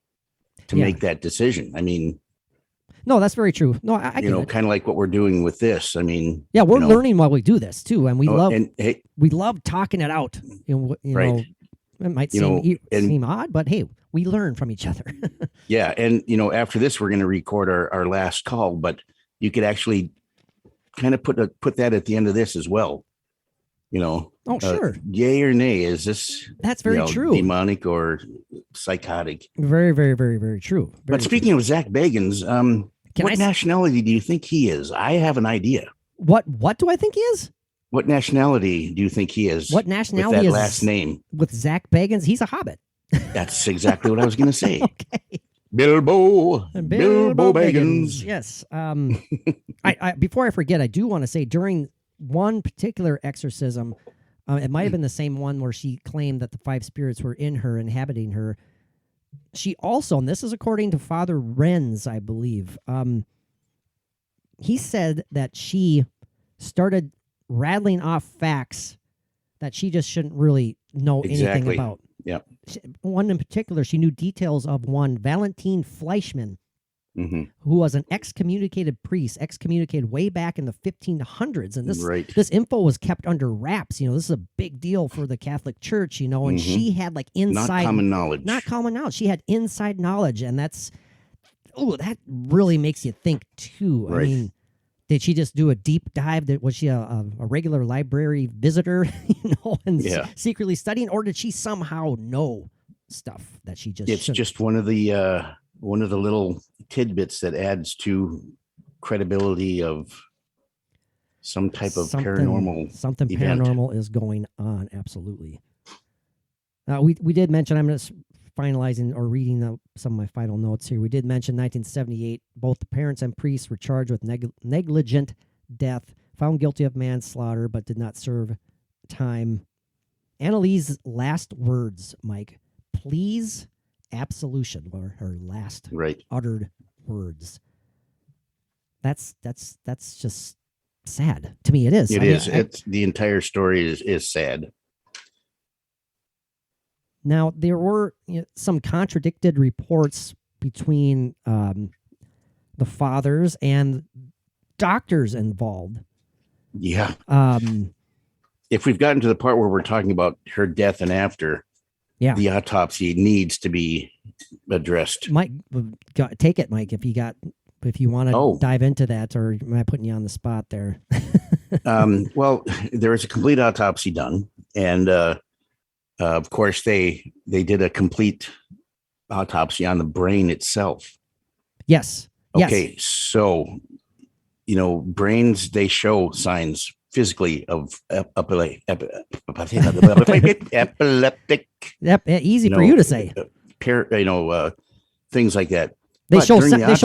to make that decision. I mean, no, that's very true. No, I kind of like what we're doing with this. I mean, we're learning while we do this too, and we love talking it out. It might seem odd, but hey, we learn from each other. Yeah, and after this, we're going to record our last call, but you could actually kind of put that at the end of this as well. Oh, sure. Yay or nay? Is this? That's very true. Demonic or psychotic? Very, very, very, very true. But speaking of Zach Bagans, what nationality do you think he is? I have an idea. What do I think he is? What nationality do you think he is? What nationality with that is last name? With Zach Bagans, he's a hobbit. That's exactly what I was going to say. Okay. Bilbo Baggins. Yes. I before I forget, I do want to say during one particular exorcism, it might have been the same one where she claimed that the 5 spirits were in her, inhabiting her. She also, and this is according to Father Renz, I believe, he said that she started rattling off facts that she just shouldn't really know anything about. Yeah. One in particular, she knew details of one Valentin Fleischmann, Mm-hmm. who was an excommunicated priest, excommunicated way back in the 1500s. And this info was kept under wraps. You know, this is a big deal for the Catholic Church, you know, and she had like inside... Not common knowledge. Not common knowledge. She had inside knowledge, and that really makes you think, too. Right. I mean, did she just do a deep dive? Was she a regular library visitor, you know, and secretly studying, or did she somehow know stuff that she just... It's just one of the little tidbits that adds to credibility of some type of paranormal something event. Paranormal is going on. Absolutely. We did mention, I'm just finalizing or reading some of my final notes here. We did mention 1978, both the parents and priests were charged with negligent death, found guilty of manslaughter, but did not serve time. Anneliese's last words, Mike, please absolution, were her last uttered words. That's just sad to me. It is. It's the entire story is sad. Now there were some contradicted reports between the fathers and doctors involved. Yeah. If we've gotten to the part where we're talking about her death and after, the autopsy needs to be addressed. Mike, take it, Mike, if you want to dive into that, or am I putting you on the spot there? Well, there was a complete autopsy done, and of course they did a complete autopsy on the brain itself. Yes. Okay, yes. So brains, they show signs physically of epileptic. Yep, easy for you to say. Things like that. They show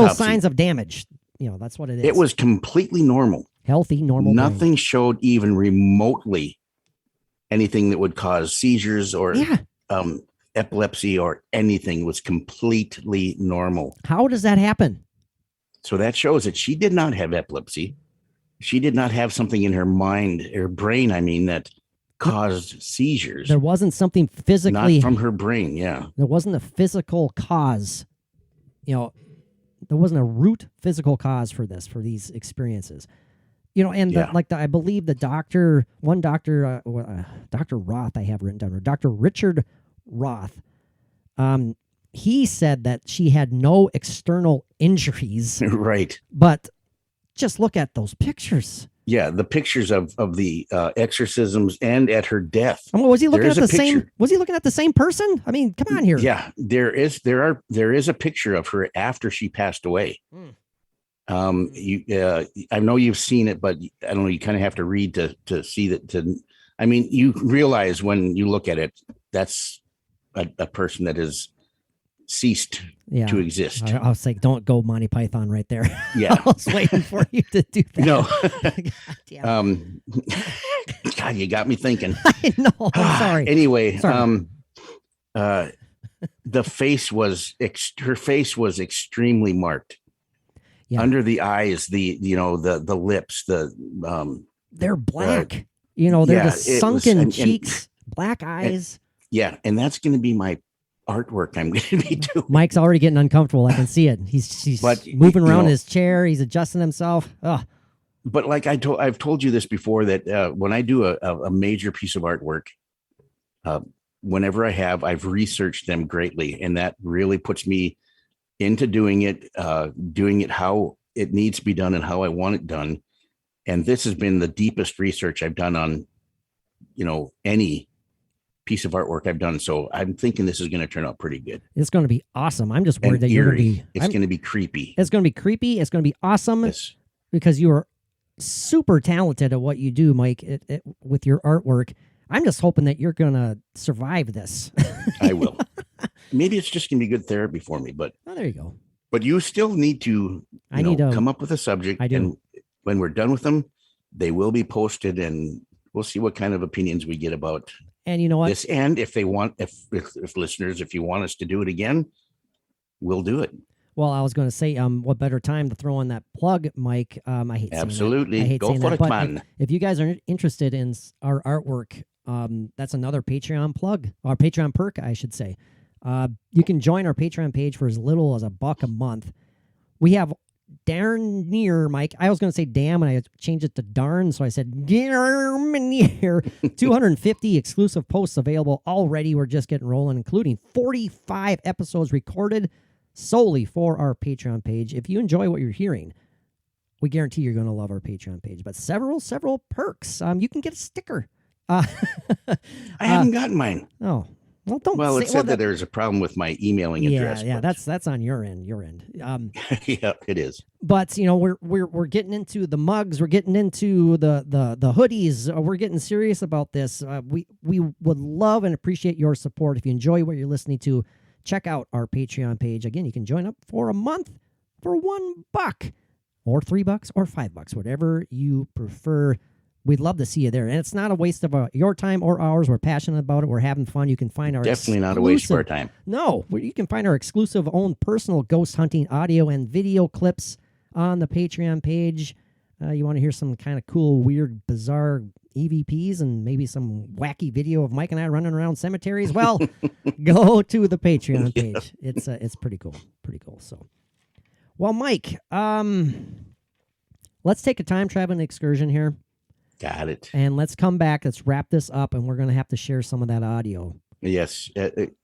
signs of damage. That's what it is. It was completely normal, healthy, normal. Nothing showed even remotely anything that would cause seizures or epilepsy or anything. It was completely normal. How does that happen? So that shows that she did not have epilepsy. She did not have something in her mind, her brain, that caused seizures. There wasn't something physically... Not from her brain, yeah. There wasn't a physical cause. There wasn't a root physical cause for these experiences. I believe the doctor, Dr. Roth, I have written down, or Dr. Richard Roth, he said that she had no external injuries. Right. But just look at those pictures. Yeah, the pictures of the exorcisms and at her death. Was he looking at the same? Was he looking at the same person? I mean, come on here. Yeah, there is a picture of her after she passed away. I know you've seen it, but I don't know. You kind of have to read to see that. You realize when you look at it, that's a person that has ceased to exist. I was like, don't go Monty Python right there. Yeah. I was waiting for you to do that. No. God, you got me thinking. I know. I'm sorry. Anyway, the face was her face was extremely marked. Yeah. Under the eyes, the lips, they're black. They're the sunken cheeks, black eyes. And that's going to be my artwork I'm going to be doing. Mike's already getting uncomfortable. I can see it. He's moving around his chair. He's adjusting himself. Ugh. But like I've told you this before, that when I do a major piece of artwork, whenever I've researched them greatly, and that really puts me into doing it how it needs to be done and how I want it done. And this has been the deepest research I've done on, any piece of artwork I've done. So I'm thinking this is going to turn out pretty good. It's going to be awesome. I'm just worried that you're going to be... It's going to be creepy. It's going to be creepy. It's going to be awesome. Yes. Because you are super talented at what you do, Mike, with your artwork. I'm just hoping that you're going to survive this. I will. maybe it's just gonna be good therapy for me. But there you go. But you still need to come up with a subject. I do. And when we're done with them, they will be posted, and we'll see what kind of opinions we get about. And you know what? This, and if they want, if listeners, if you want us to do it again, we'll do it. Well, I was going to say, what better time to throw in that plug, Mike? I hate absolutely saying that. I hate go saying for that, it, but man. if you guys are interested in our artwork, that's another Patreon plug, or Patreon perk, I should say. You can join our Patreon page for as little as $1 a month. We have darn near, Mike. I was going to say damn, and I changed it to darn, so I said darn near 250 exclusive posts available already. We're just getting rolling, including 45 episodes recorded solely for our Patreon page. If you enjoy what you're hearing, we guarantee you're going to love our Patreon page. But several perks. You can get a sticker. I haven't gotten mine. Oh. Well, don't. Well, say, it said that there's a problem with my emailing address. Yeah, that's on your end. Yeah, it is. But we're getting into the mugs. We're getting into the hoodies. We're getting serious about this. We would love and appreciate your support. If you enjoy what you're listening to, check out our Patreon page. Again, you can join up for a month for $1 or $3 or $5, whatever you prefer. We'd love to see you there. And it's not a waste of your time or ours. We're passionate about it. We're having fun. You can find our definitely not a waste of our time. No, you can find our exclusive own personal ghost hunting audio and video clips on the Patreon page. You want to hear some kind of cool, weird, bizarre EVPs and maybe some wacky video of Mike and I running around cemeteries? Well, go to the Patreon page. It's pretty cool. Pretty cool. So, well, Mike, let's take a time traveling excursion here. Got it. And let's come back. Let's wrap this up, and we're going to have to share some of that audio. Yes.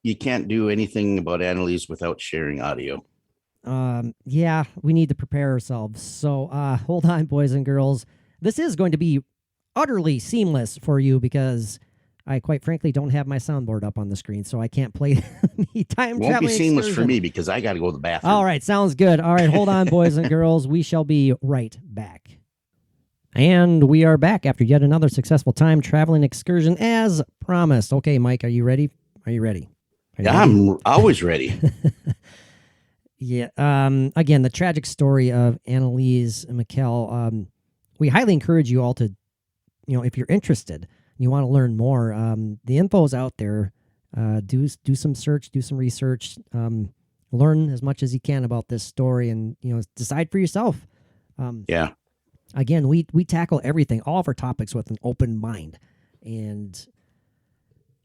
You can't do anything about Anneliese without sharing audio. Yeah, we need to prepare ourselves. So hold on, boys and girls. This is going to be utterly seamless for you because I quite frankly don't have my soundboard up on the screen, so I can't play the time traveling. Won't be seamless excursion for me because I got to go to the bathroom. All right, sounds good. All right, hold on, boys and girls. We shall be right back. And we are back after yet another successful time traveling excursion as promised. Okay, Mike, are you ready? Are you ready? I'm always ready. Yeah. Again, the tragic story of Anneliese Michel. We highly encourage you all to, if you're interested, you want to learn more. The info's out there. Do some search, do some research, learn as much as you can about this story, and decide for yourself. Yeah. Again, we tackle everything, all of our topics with an open mind. And,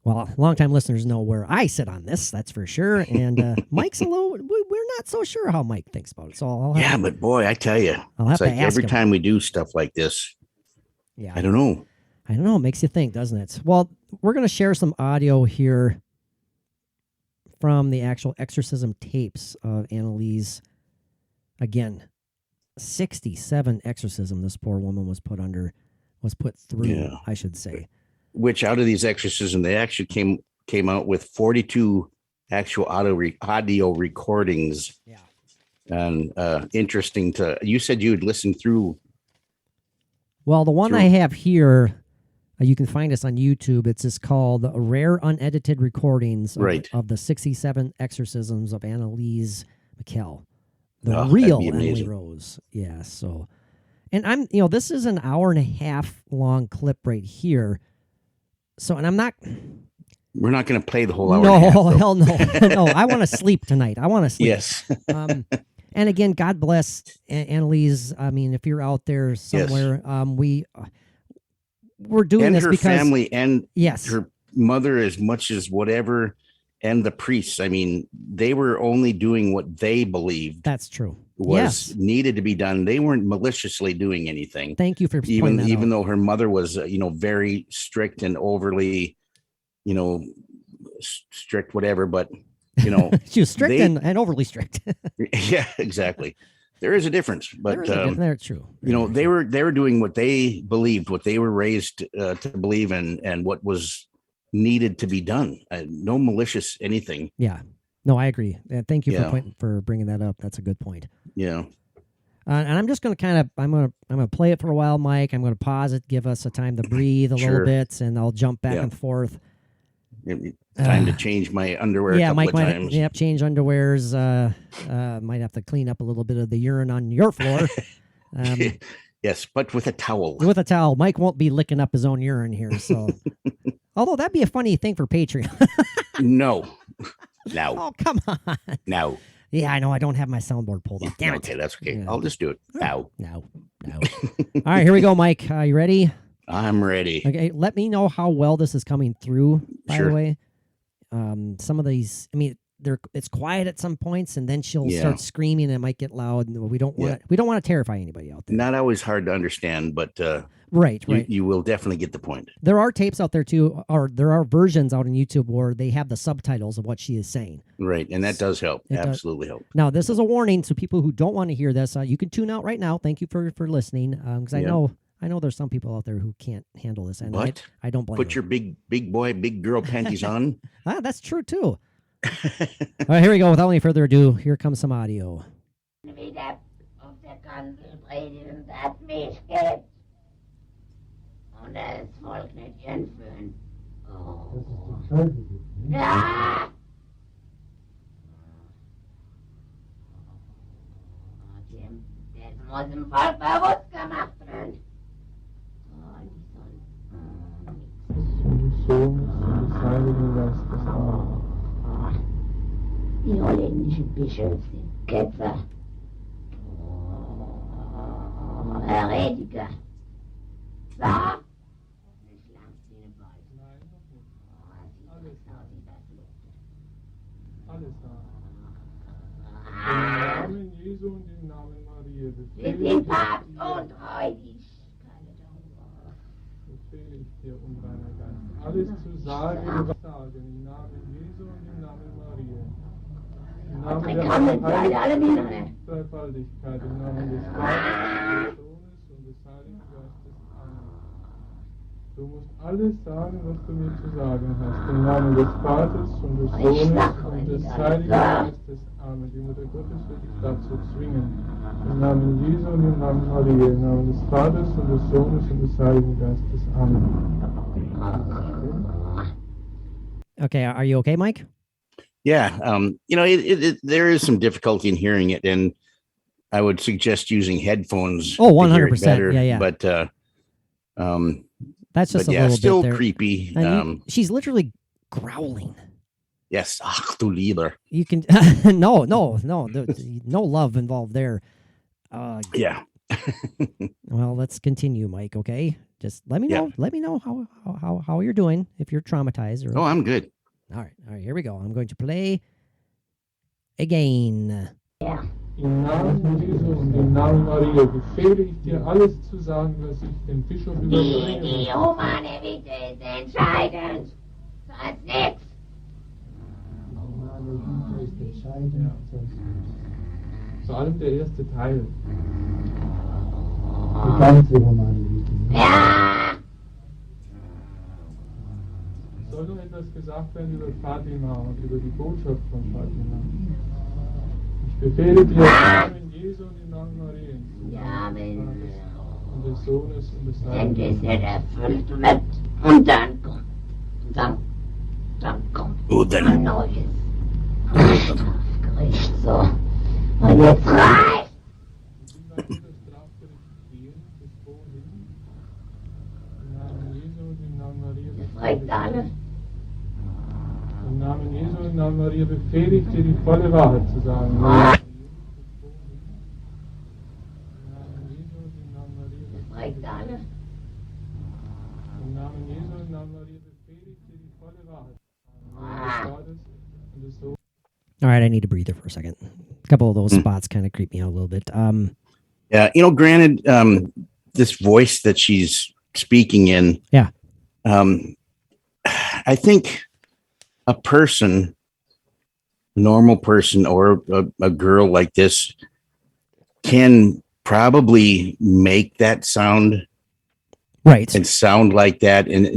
well, longtime listeners know where I sit on this, that's for sure. And Mike's a little, we're not so sure how Mike thinks about it. So I'll have but boy, I tell you, it's like every time we do stuff like this, I don't know. It makes you think, doesn't it? Well, we're going to share some audio here from the actual exorcism tapes of Anneliese. Again, 67 exorcism this poor woman was put through, I should say. Which out of these exorcisms, they actually came out with 42 actual audio recordings. Yeah. And interesting you said you'd listen through. Well, the one I have here, you can find us on YouTube. It's just called Rare Unedited Recordings of the 67 Exorcisms of Anneliese Michel. The real Emily Rose. Yeah. So, and this is an hour and a half long clip right here. So, and we're not going to play the whole hour. No, and a half, hell no. No, I want to sleep tonight. I want to sleep. Yes. And again, God bless Anneliese. I mean, if you're out there somewhere, we're doing and this her because family and yes, her mother, as much as whatever. And the priests, I mean, they were only doing what they believed. That's true. Was needed to be done. They weren't maliciously doing anything. Thank you for pointing that out. Even though her mother was, very strict and overly, strict, whatever. But she was strict and overly strict. Yeah, exactly. There is a difference, but that's true. They were doing what they believed, what they were raised to believe, and what was needed to be done. No malicious anything. Yeah. No, I agree. Thank you for bringing that up. That's a good point. Yeah. And I'm just going to I'm going to play it for a while, Mike. I'm going to pause it, give us a time to breathe a little bit, and I'll jump back and forth. Time to change my underwear a couple Mike of might times. change underwears. Might have to clean up a little bit of the urine on your floor. Yes, but with a towel. With a towel. Mike won't be licking up his own urine here. So, although that'd be a funny thing for Patreon. No. Oh, come on. No. Yeah, I know. I don't have my soundboard pulled up. Damn it. Okay, that's okay. Yeah. I'll just do it. No. No. All right, here we go, Mike. You ready? I'm ready. Okay, let me know how well this is coming through, by Sure. the way. Some of these, I mean, it's quiet at some points, and then she'll start screaming, and it might get loud. And we don't want to terrify anybody out there. Not always hard to understand, but right. You will definitely get the point. There are tapes out there too, or there are versions out on YouTube where they have the subtitles of what she is saying. Right, and that does help. Absolutely help. Now, this is a warning, so people who don't want to hear this, you can tune out right now. Thank you for listening, because I know there's some people out there who can't handle this, and I don't blame. Put your big boy, big girl panties on. That's true too. All right, here we go. Without any further ado, here comes some audio. Und das Volk nicht entführen. Oh. Ja! Das muss dem Volk bewusst gemacht werden. Die holländischen Bischöfe sind Ketzer. Heretiker. Ja? Alles da. Im Namen Jesu und im Namen Maria Wir sind Papst und freudig. Befehle ich dir, unreiner Geist, alles zu sagen, was sagen, im Namen Jesu und im Namen Maria. Im Namen der Dreifaltigkeit, im Namen des Vaters, des Sohnes und des Heiligen Geistes. Amen. Du musst alles sagen, was du mir zu sagen hast. Im Namen des Vaters und des Sohnes und des Heiligen Geistes. Amen. Die Mutter Gottes wird dich dazu zwingen. Im Namen Jesu und im Namen Maria. Im Namen des Vaters und des Sohnes und des Heiligen Geistes. Amen. Okay, are you okay, Mike? Yeah. There is some difficulty in hearing it, and I would suggest using headphones. Oh, 100%. Yeah. But that's just a little still bit there. creepy. She's literally growling. Yes. Ach du lieber. You can no love involved there. Yeah. Well, let's continue, Mike. Okay, just let me know. Let me know how you're doing if you're traumatized. Or... Oh, I'm good. All right. Here we go. I'm going to play again. Ja. Im Namen Jesu und im Namen Maria befehle ich dir, alles zu sagen, was ich dem Bischof überbringe. Die humane Bitte ist entscheidend. Sonst nichts. Vor allem der erste Teil. Die ganze humane Bitte. Ja! Soll noch etwas gesagt werden über Fatima und über die Botschaft von Fatima? Ich befehle dir im Namen Jesu und im Namen Maria. Ja, wenn und des Sohnes und des Heiligen es nicht erfüllt wird. Und dann kommt. Dann kommt ein neues. Gericht so. Und jetzt reicht! Das reicht alle. Im Namen Jesu und im Namen Maria befehle ich dir, die volle Wahrheit zu sagen. Das reicht alle. Im Namen Jesu und im Namen Maria befehle ich dir, die volle Wahrheit zu sagen. All right, I need a breather for a second. A couple of those spots kind of creep me out a little bit. Yeah, granted, this voice that she's speaking in. Yeah. I think a normal person, or a girl like this can probably make that sound right and sound like that, and it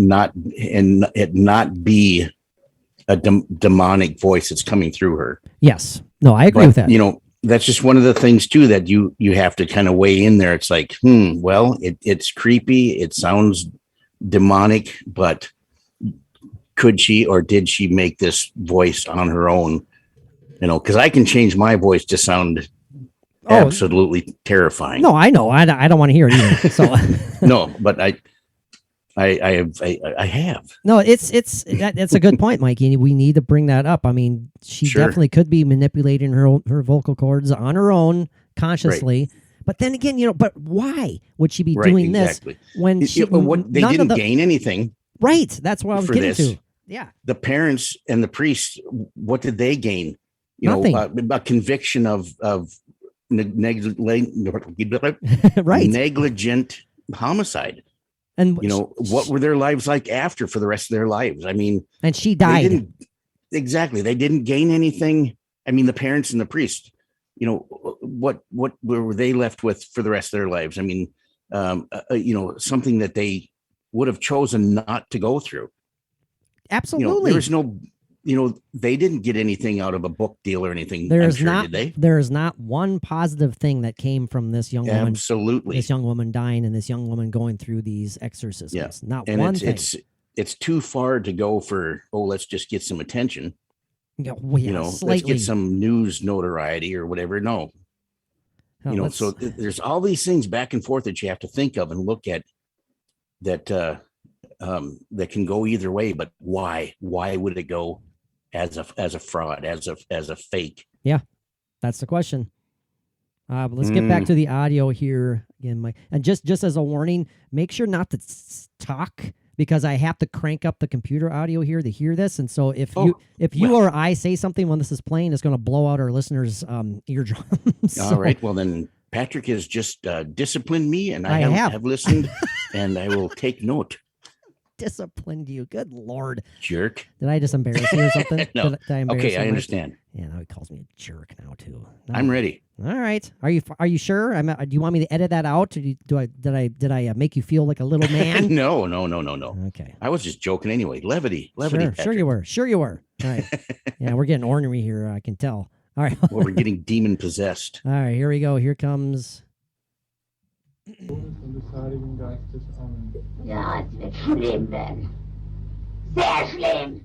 not be a demonic voice that's coming through her. Yes. No, I agree with that. That's just one of the things too that you have to kind of weigh in there. It's like, well, it's creepy. It sounds demonic, but could she or did she make this voice on her own? You know, because I can change my voice to sound absolutely terrifying. No, I know. I don't want to hear it either. So no, but I have. No, it's a good point, Mikey. We need to bring that up. I mean, she definitely could be manipulating her vocal cords on her own consciously. Right. But then again, but why would she be doing this when they didn't gain anything? Right. That's what I was getting to. Yeah. The parents and the priests, what did they gain? Nothing. A conviction of negligent homicide. And what were their lives like after for the rest of their lives? I mean, and she died. They didn't gain anything. I mean, the parents and the priest, what were they left with for the rest of their lives? I mean, something that they would have chosen not to go through. Absolutely. There was no, they didn't get anything out of a book deal or anything. Did they? There is not one positive thing that came from this young woman. Absolutely. This young woman dying and this young woman going through these exorcisms. Yeah. Not one thing. It's too far to go for, let's just get some attention. Let's get some news notoriety or whatever. No. So there's all these things back and forth that you have to think of and look at that can go either way. But why? Why would it go as a fraud, as a fake? Yeah, that's the question. But let's get back to the audio here again, Mike. And just as a warning, make sure not to talk, because I have to crank up the computer audio here to hear this. And so if you or I say something when this is playing, it's going to blow out our listeners' eardrums. All right. Well, then Patrick has just disciplined me, and I have listened, and I will take note. Disciplined you, good Lord, jerk. Did I just embarrass you or something? No. Did I embarrass I understand. Yeah, now he calls me a jerk now too. No. I'm ready. All right. Are you sure? Do you want me to edit that out? Did I make you feel like a little man? No. Okay. I was just joking anyway. Levity. Sure you were. All right. Yeah, we're getting ornery here. I can tell. All right. Well, we're getting demon possessed. All right. Here we go. Here comes. Ja, es wird schlimm werden. Sehr schlimm.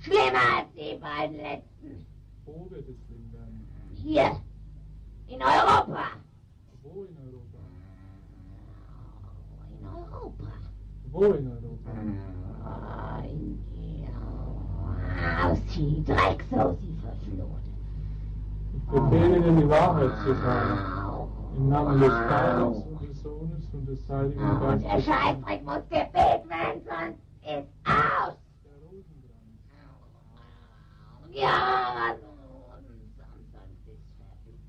Schlimmer als die beiden letzten. Wo wird es schlimm werden? Hier. In Europa. Wo in Europa? In Europa. Wo in Europa? Aus die Drecksausi verflogen. Ich befehle dir, die Wahrheit zu sagen. Im Namen des Vaters und des Sohnes und des Heiligen Geistes. Der Scheißdreck muss gebeten werden, sonst ist aus. Der Rosenkranz. Ja, sonst ist fertig.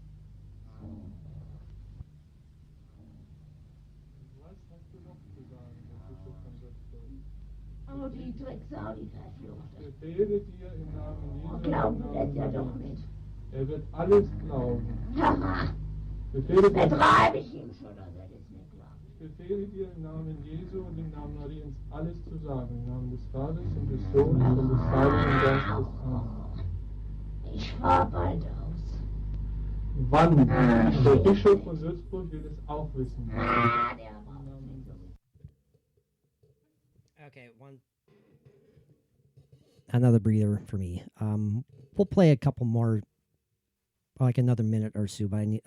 Was hast du noch zu sagen, der Bischof von Göttingen? Oh, die Drecksau, die Verfluchte. Ich befehle dir im Namen Jesu. Glauben Sie das ja doch nicht. Er wird alles glauben. Haha. Betreibe ich ihm schon, dass er das nicht glaubt. Ich befehle dir im Namen Jesu und im Namen Mariens alles zu sagen. Im Namen des Vaters und des Sohnes und des Heiligen Geistes. Amen. Ich fahr bald aus. Wann? Der Bischof von Würzburg will es auch wissen. Der braucht nicht so. Okay, another breather for me. We'll play a couple more, like another minute or two, but I need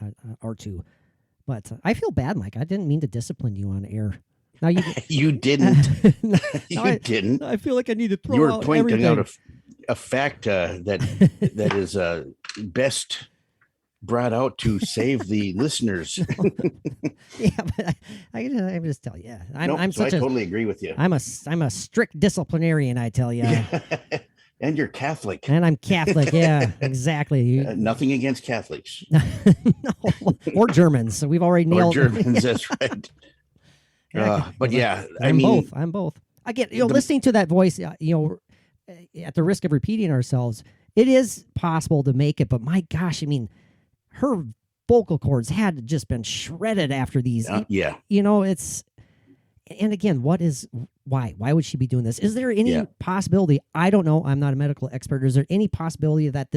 But I feel bad, Mike. I didn't mean to discipline you on air. Now you didn't. Didn't. I feel like I need to throw. You were out pointing everything. out a fact that is best brought out to save the listeners. Yeah, but I just tell you, I totally agree with you. I'm a strict disciplinarian. I tell you. And you're Catholic. And I'm Catholic. Yeah, exactly. Nothing against Catholics. No, or Germans. So we've already nailed. Or Germans. That's right. But yeah, I'm both. Again, listening to that voice, at the risk of repeating ourselves, it is possible to make it. But my gosh, I mean, her vocal cords had just been shredded after these. Yeah. And again, why would she be doing this? Is there any possibility? I don't know. I'm not a medical expert. Is there any possibility that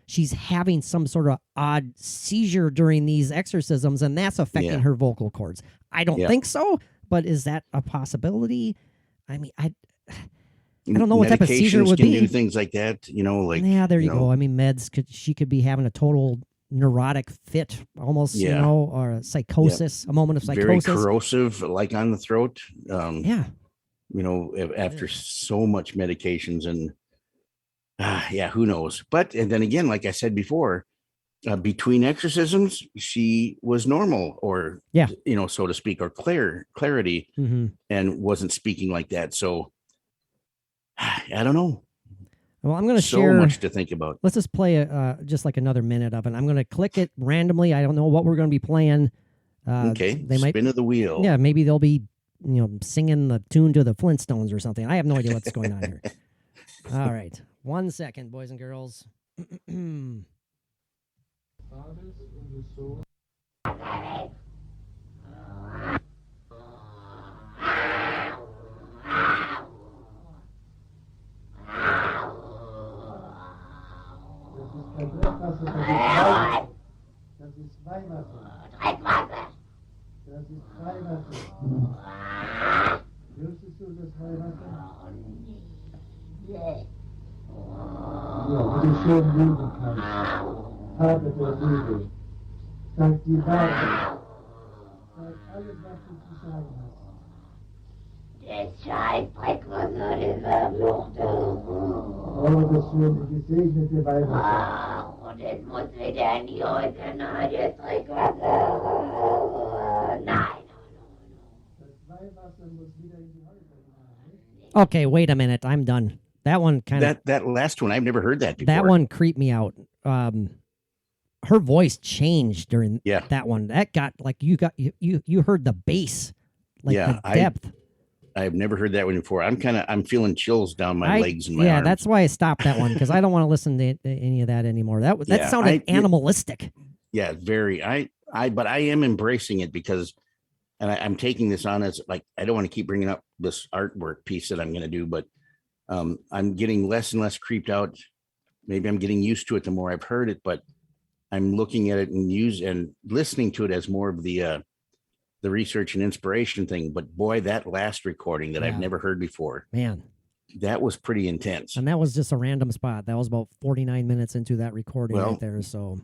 she's having some sort of odd seizure during these exorcisms and that's affecting her vocal cords? I don't think so, but is that a possibility? I mean, I don't know what type of seizure it would can be. do things like that, like there you go. I mean, meds she could be having a total neurotic fit, almost, or a psychosis, a moment of psychosis. Very corrosive, like on the throat. After so much medications and who knows? And then again, like I said before, between exorcisms, she was normal, or so to speak, or clarity, and wasn't speaking like that. So I don't know. Well, I'm going to share so much to think about. Let's just play just like another minute of it. I'm going to click it randomly. I don't know what we're going to be playing. Okay. They might spin of the wheel. Yeah, maybe they'll be singing the tune to the Flintstones or something. I have no idea what's going on here. All right. 1 second, boys and girls. Und es muss wieder in die Häuser nahe des Trinkwassers. Nein. Okay, wait a minute. I'm done. That one kind of... That last one, I've never heard that before. That one creeped me out. Her voice changed during that one. That got, like, you heard the bass, like the depth. I've never heard that one before. I'm feeling chills down my legs and my arms. That's why I stopped that one, because I don't want to listen to any of that anymore. That sounded animalistic. Yeah, very. But I am embracing it because, and I'm taking this on as, like, I don't want to keep bringing up this artwork piece that I'm going to do, but I'm getting less and less creeped out. Maybe I'm getting used to it the more I've heard it, but I'm looking at it and listening to it as more of the research and inspiration thing. But boy, that last recording that I've never heard before, man, that was pretty intense. And that was just a random spot. That was about 49 minutes into that recording right there. So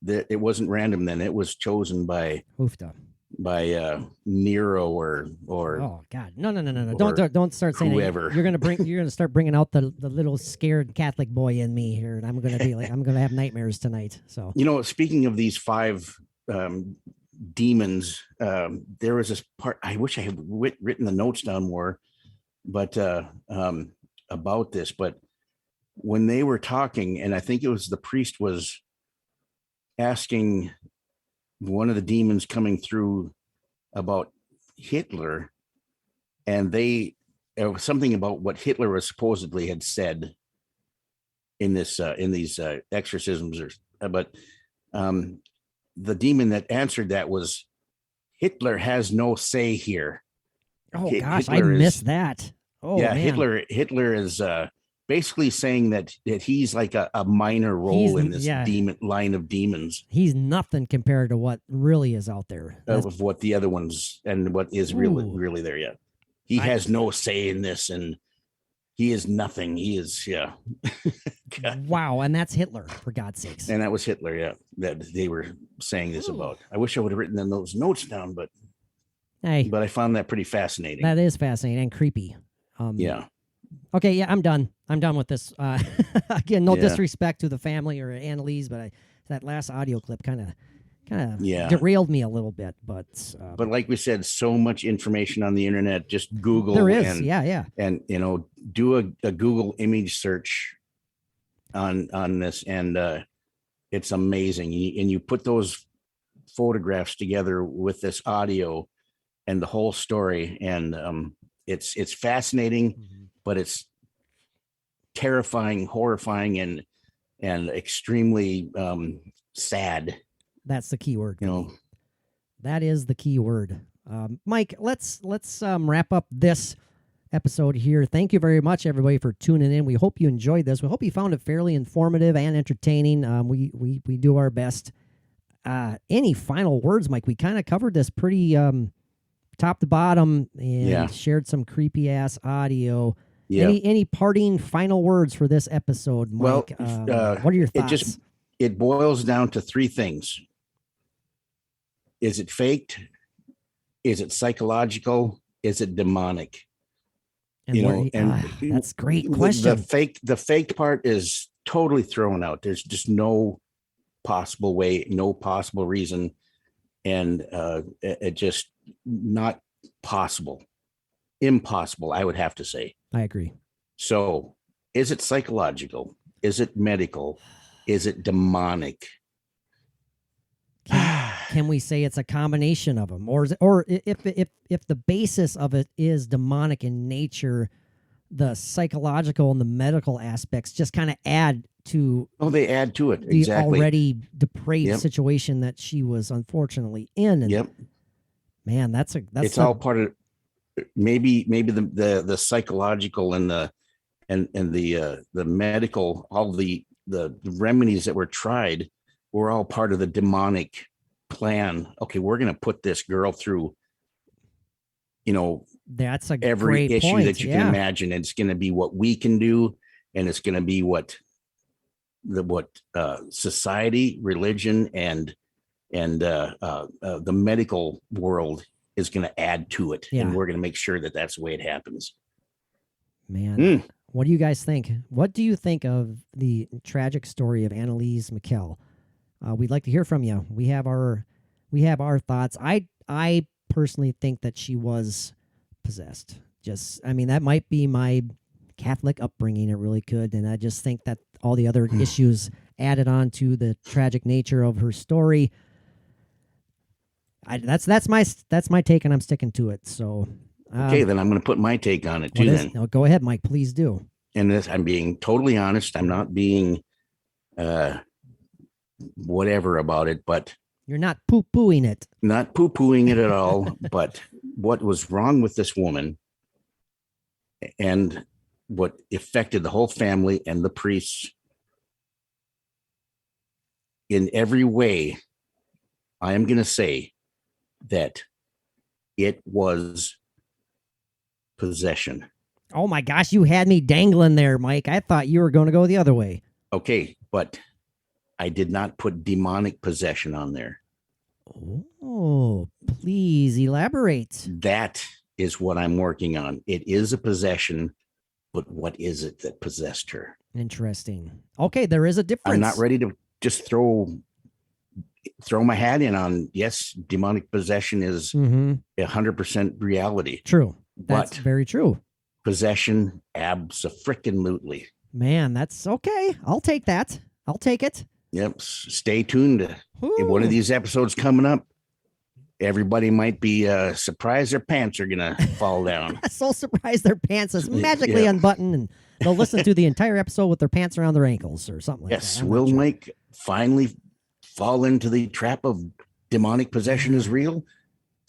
it wasn't random then. It was chosen by Nero or oh god, no! Don't start saying whoever. You're gonna start bringing out the little scared Catholic boy in me here, and I'm gonna be like, I'm gonna have nightmares tonight. So speaking of these 5 demons, there was this part. I wish I had written the notes down more, but about this. But when they were talking, and I think it was the priest was asking one of the demons coming through about Hitler, and it was something about what Hitler was supposedly had said in this in these exorcisms, but the demon that answered that was, Hitler has no say here. Oh gosh, I missed that. Oh yeah, man. Hitler is basically saying that he's like a minor role in this demon line of demons. He's nothing compared to what really is out there. Of what the other ones and what is really there yet. He has no say in this, and he is nothing. He is Wow, and that's Hitler, for God's sakes. And that was Hitler, that they were saying this about. I wish I would have written those notes down, but but I found that pretty fascinating. That is fascinating and creepy. Yeah. Okay, yeah, I'm done. I'm done with this. Again, no disrespect to the family or Anneliese, but that last audio clip kind of derailed me a little bit. But like we said, so much information on the internet. Just Google. There is, and do a Google image search on this, and it's amazing. And you put those photographs together with this audio and the whole story, and it's fascinating. Mm-hmm. But it's terrifying, horrifying, and extremely sad. That's the key word. That is the key word. Mike, let's wrap up this episode here. Thank you very much, everybody, for tuning in. We hope you enjoyed this. We hope you found it fairly informative and entertaining. We do our best. Any final words, Mike? We kind of covered this pretty top to bottom and shared some creepy ass audio. Yeah. Any parting final words for this episode, Mike? Well, what are your thoughts? It boils down to three things. Is it faked? Is it psychological? Is it demonic? That's a great question. The faked part is totally thrown out. There's just no possible way, no possible reason, and it just not possible. Impossible, I would have to say. I agree. So, is it psychological? Is it medical? Is it demonic? Can we say it's a combination of them, or if the basis of it is demonic in nature, the psychological and the medical aspects just kind of add to. Oh, they add to it. The exactly. already depraved situation that she was unfortunately in. And man, that's all part of. Maybe the psychological and the medical, all the remedies that were tried were all part of the demonic plan. Okay, we're going to put this girl through, that's every great issue point. that you can imagine. And it's going to be what we can do, and it's going to be what society, religion, and the medical world is going to add to it, and we're going to make sure that that's the way it happens. Man, what do you guys think? What do you think of the tragic story of Anneliese Michel? We'd like to hear from you. We have our thoughts. I personally think that she was possessed. That might be my Catholic upbringing. It really could, and I just think that all the other issues added on to the tragic nature of her story. That's my take, and I'm sticking to it. So, okay, then I'm going to put my take on it too. Then go ahead, Mike. Please do. And this, I'm being totally honest. I'm not being whatever about it, but you're not poo-pooing it. Not poo-pooing it at all. But what was wrong with this woman, and what affected the whole family and the priests in every way, I am going to say that it was possession. Oh my gosh, you had me dangling there, Mike. I thought you were going to go the other way. Okay, but I did not put demonic possession on there. Oh, please elaborate. That is what I'm working on. It is a possession, but what is it that possessed her? Interesting. Okay, there is a difference. I'm not ready to just throw my hat in on, yes, demonic possession is 100% reality. True. That's very true. Possession, abso-frickin-lutely. Man, that's okay. I'll take that. I'll take it. Yep. Stay tuned. In one of these episodes coming up, everybody might be surprised their pants are going to fall down. So surprised their pants is magically unbuttoned, and they'll listen to the entire episode with their pants around their ankles or something like that. Yes. Will Mike finally fall into the trap of demonic possession is real?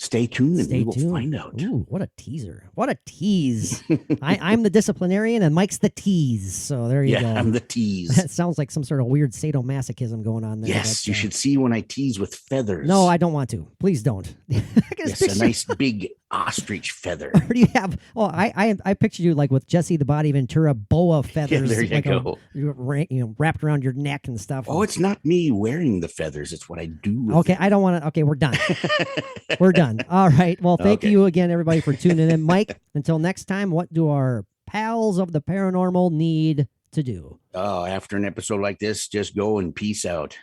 Stay tuned and we will find out. Ooh, what a teaser. What a tease. I'm the disciplinarian and Mike's the tease. So there you go. Yeah, I'm the tease. That sounds like some sort of weird sadomasochism going on there. Yes, you should see when I tease with feathers. No, I don't want to. Please don't. Yes, a nice big ostrich feather. Or do you have, I pictured you like with Jesse the Body Ventura boa feathers. Yeah, there you go. Wrapped around your neck and stuff. Oh, it's not me wearing the feathers. It's what I do with Okay, I don't want to. Okay, we're done. We're done. All right. Well, thank you again, everybody, for tuning in. Mike, until next time, what do our pals of the paranormal need to do? Oh, after an episode like this, just go and peace out.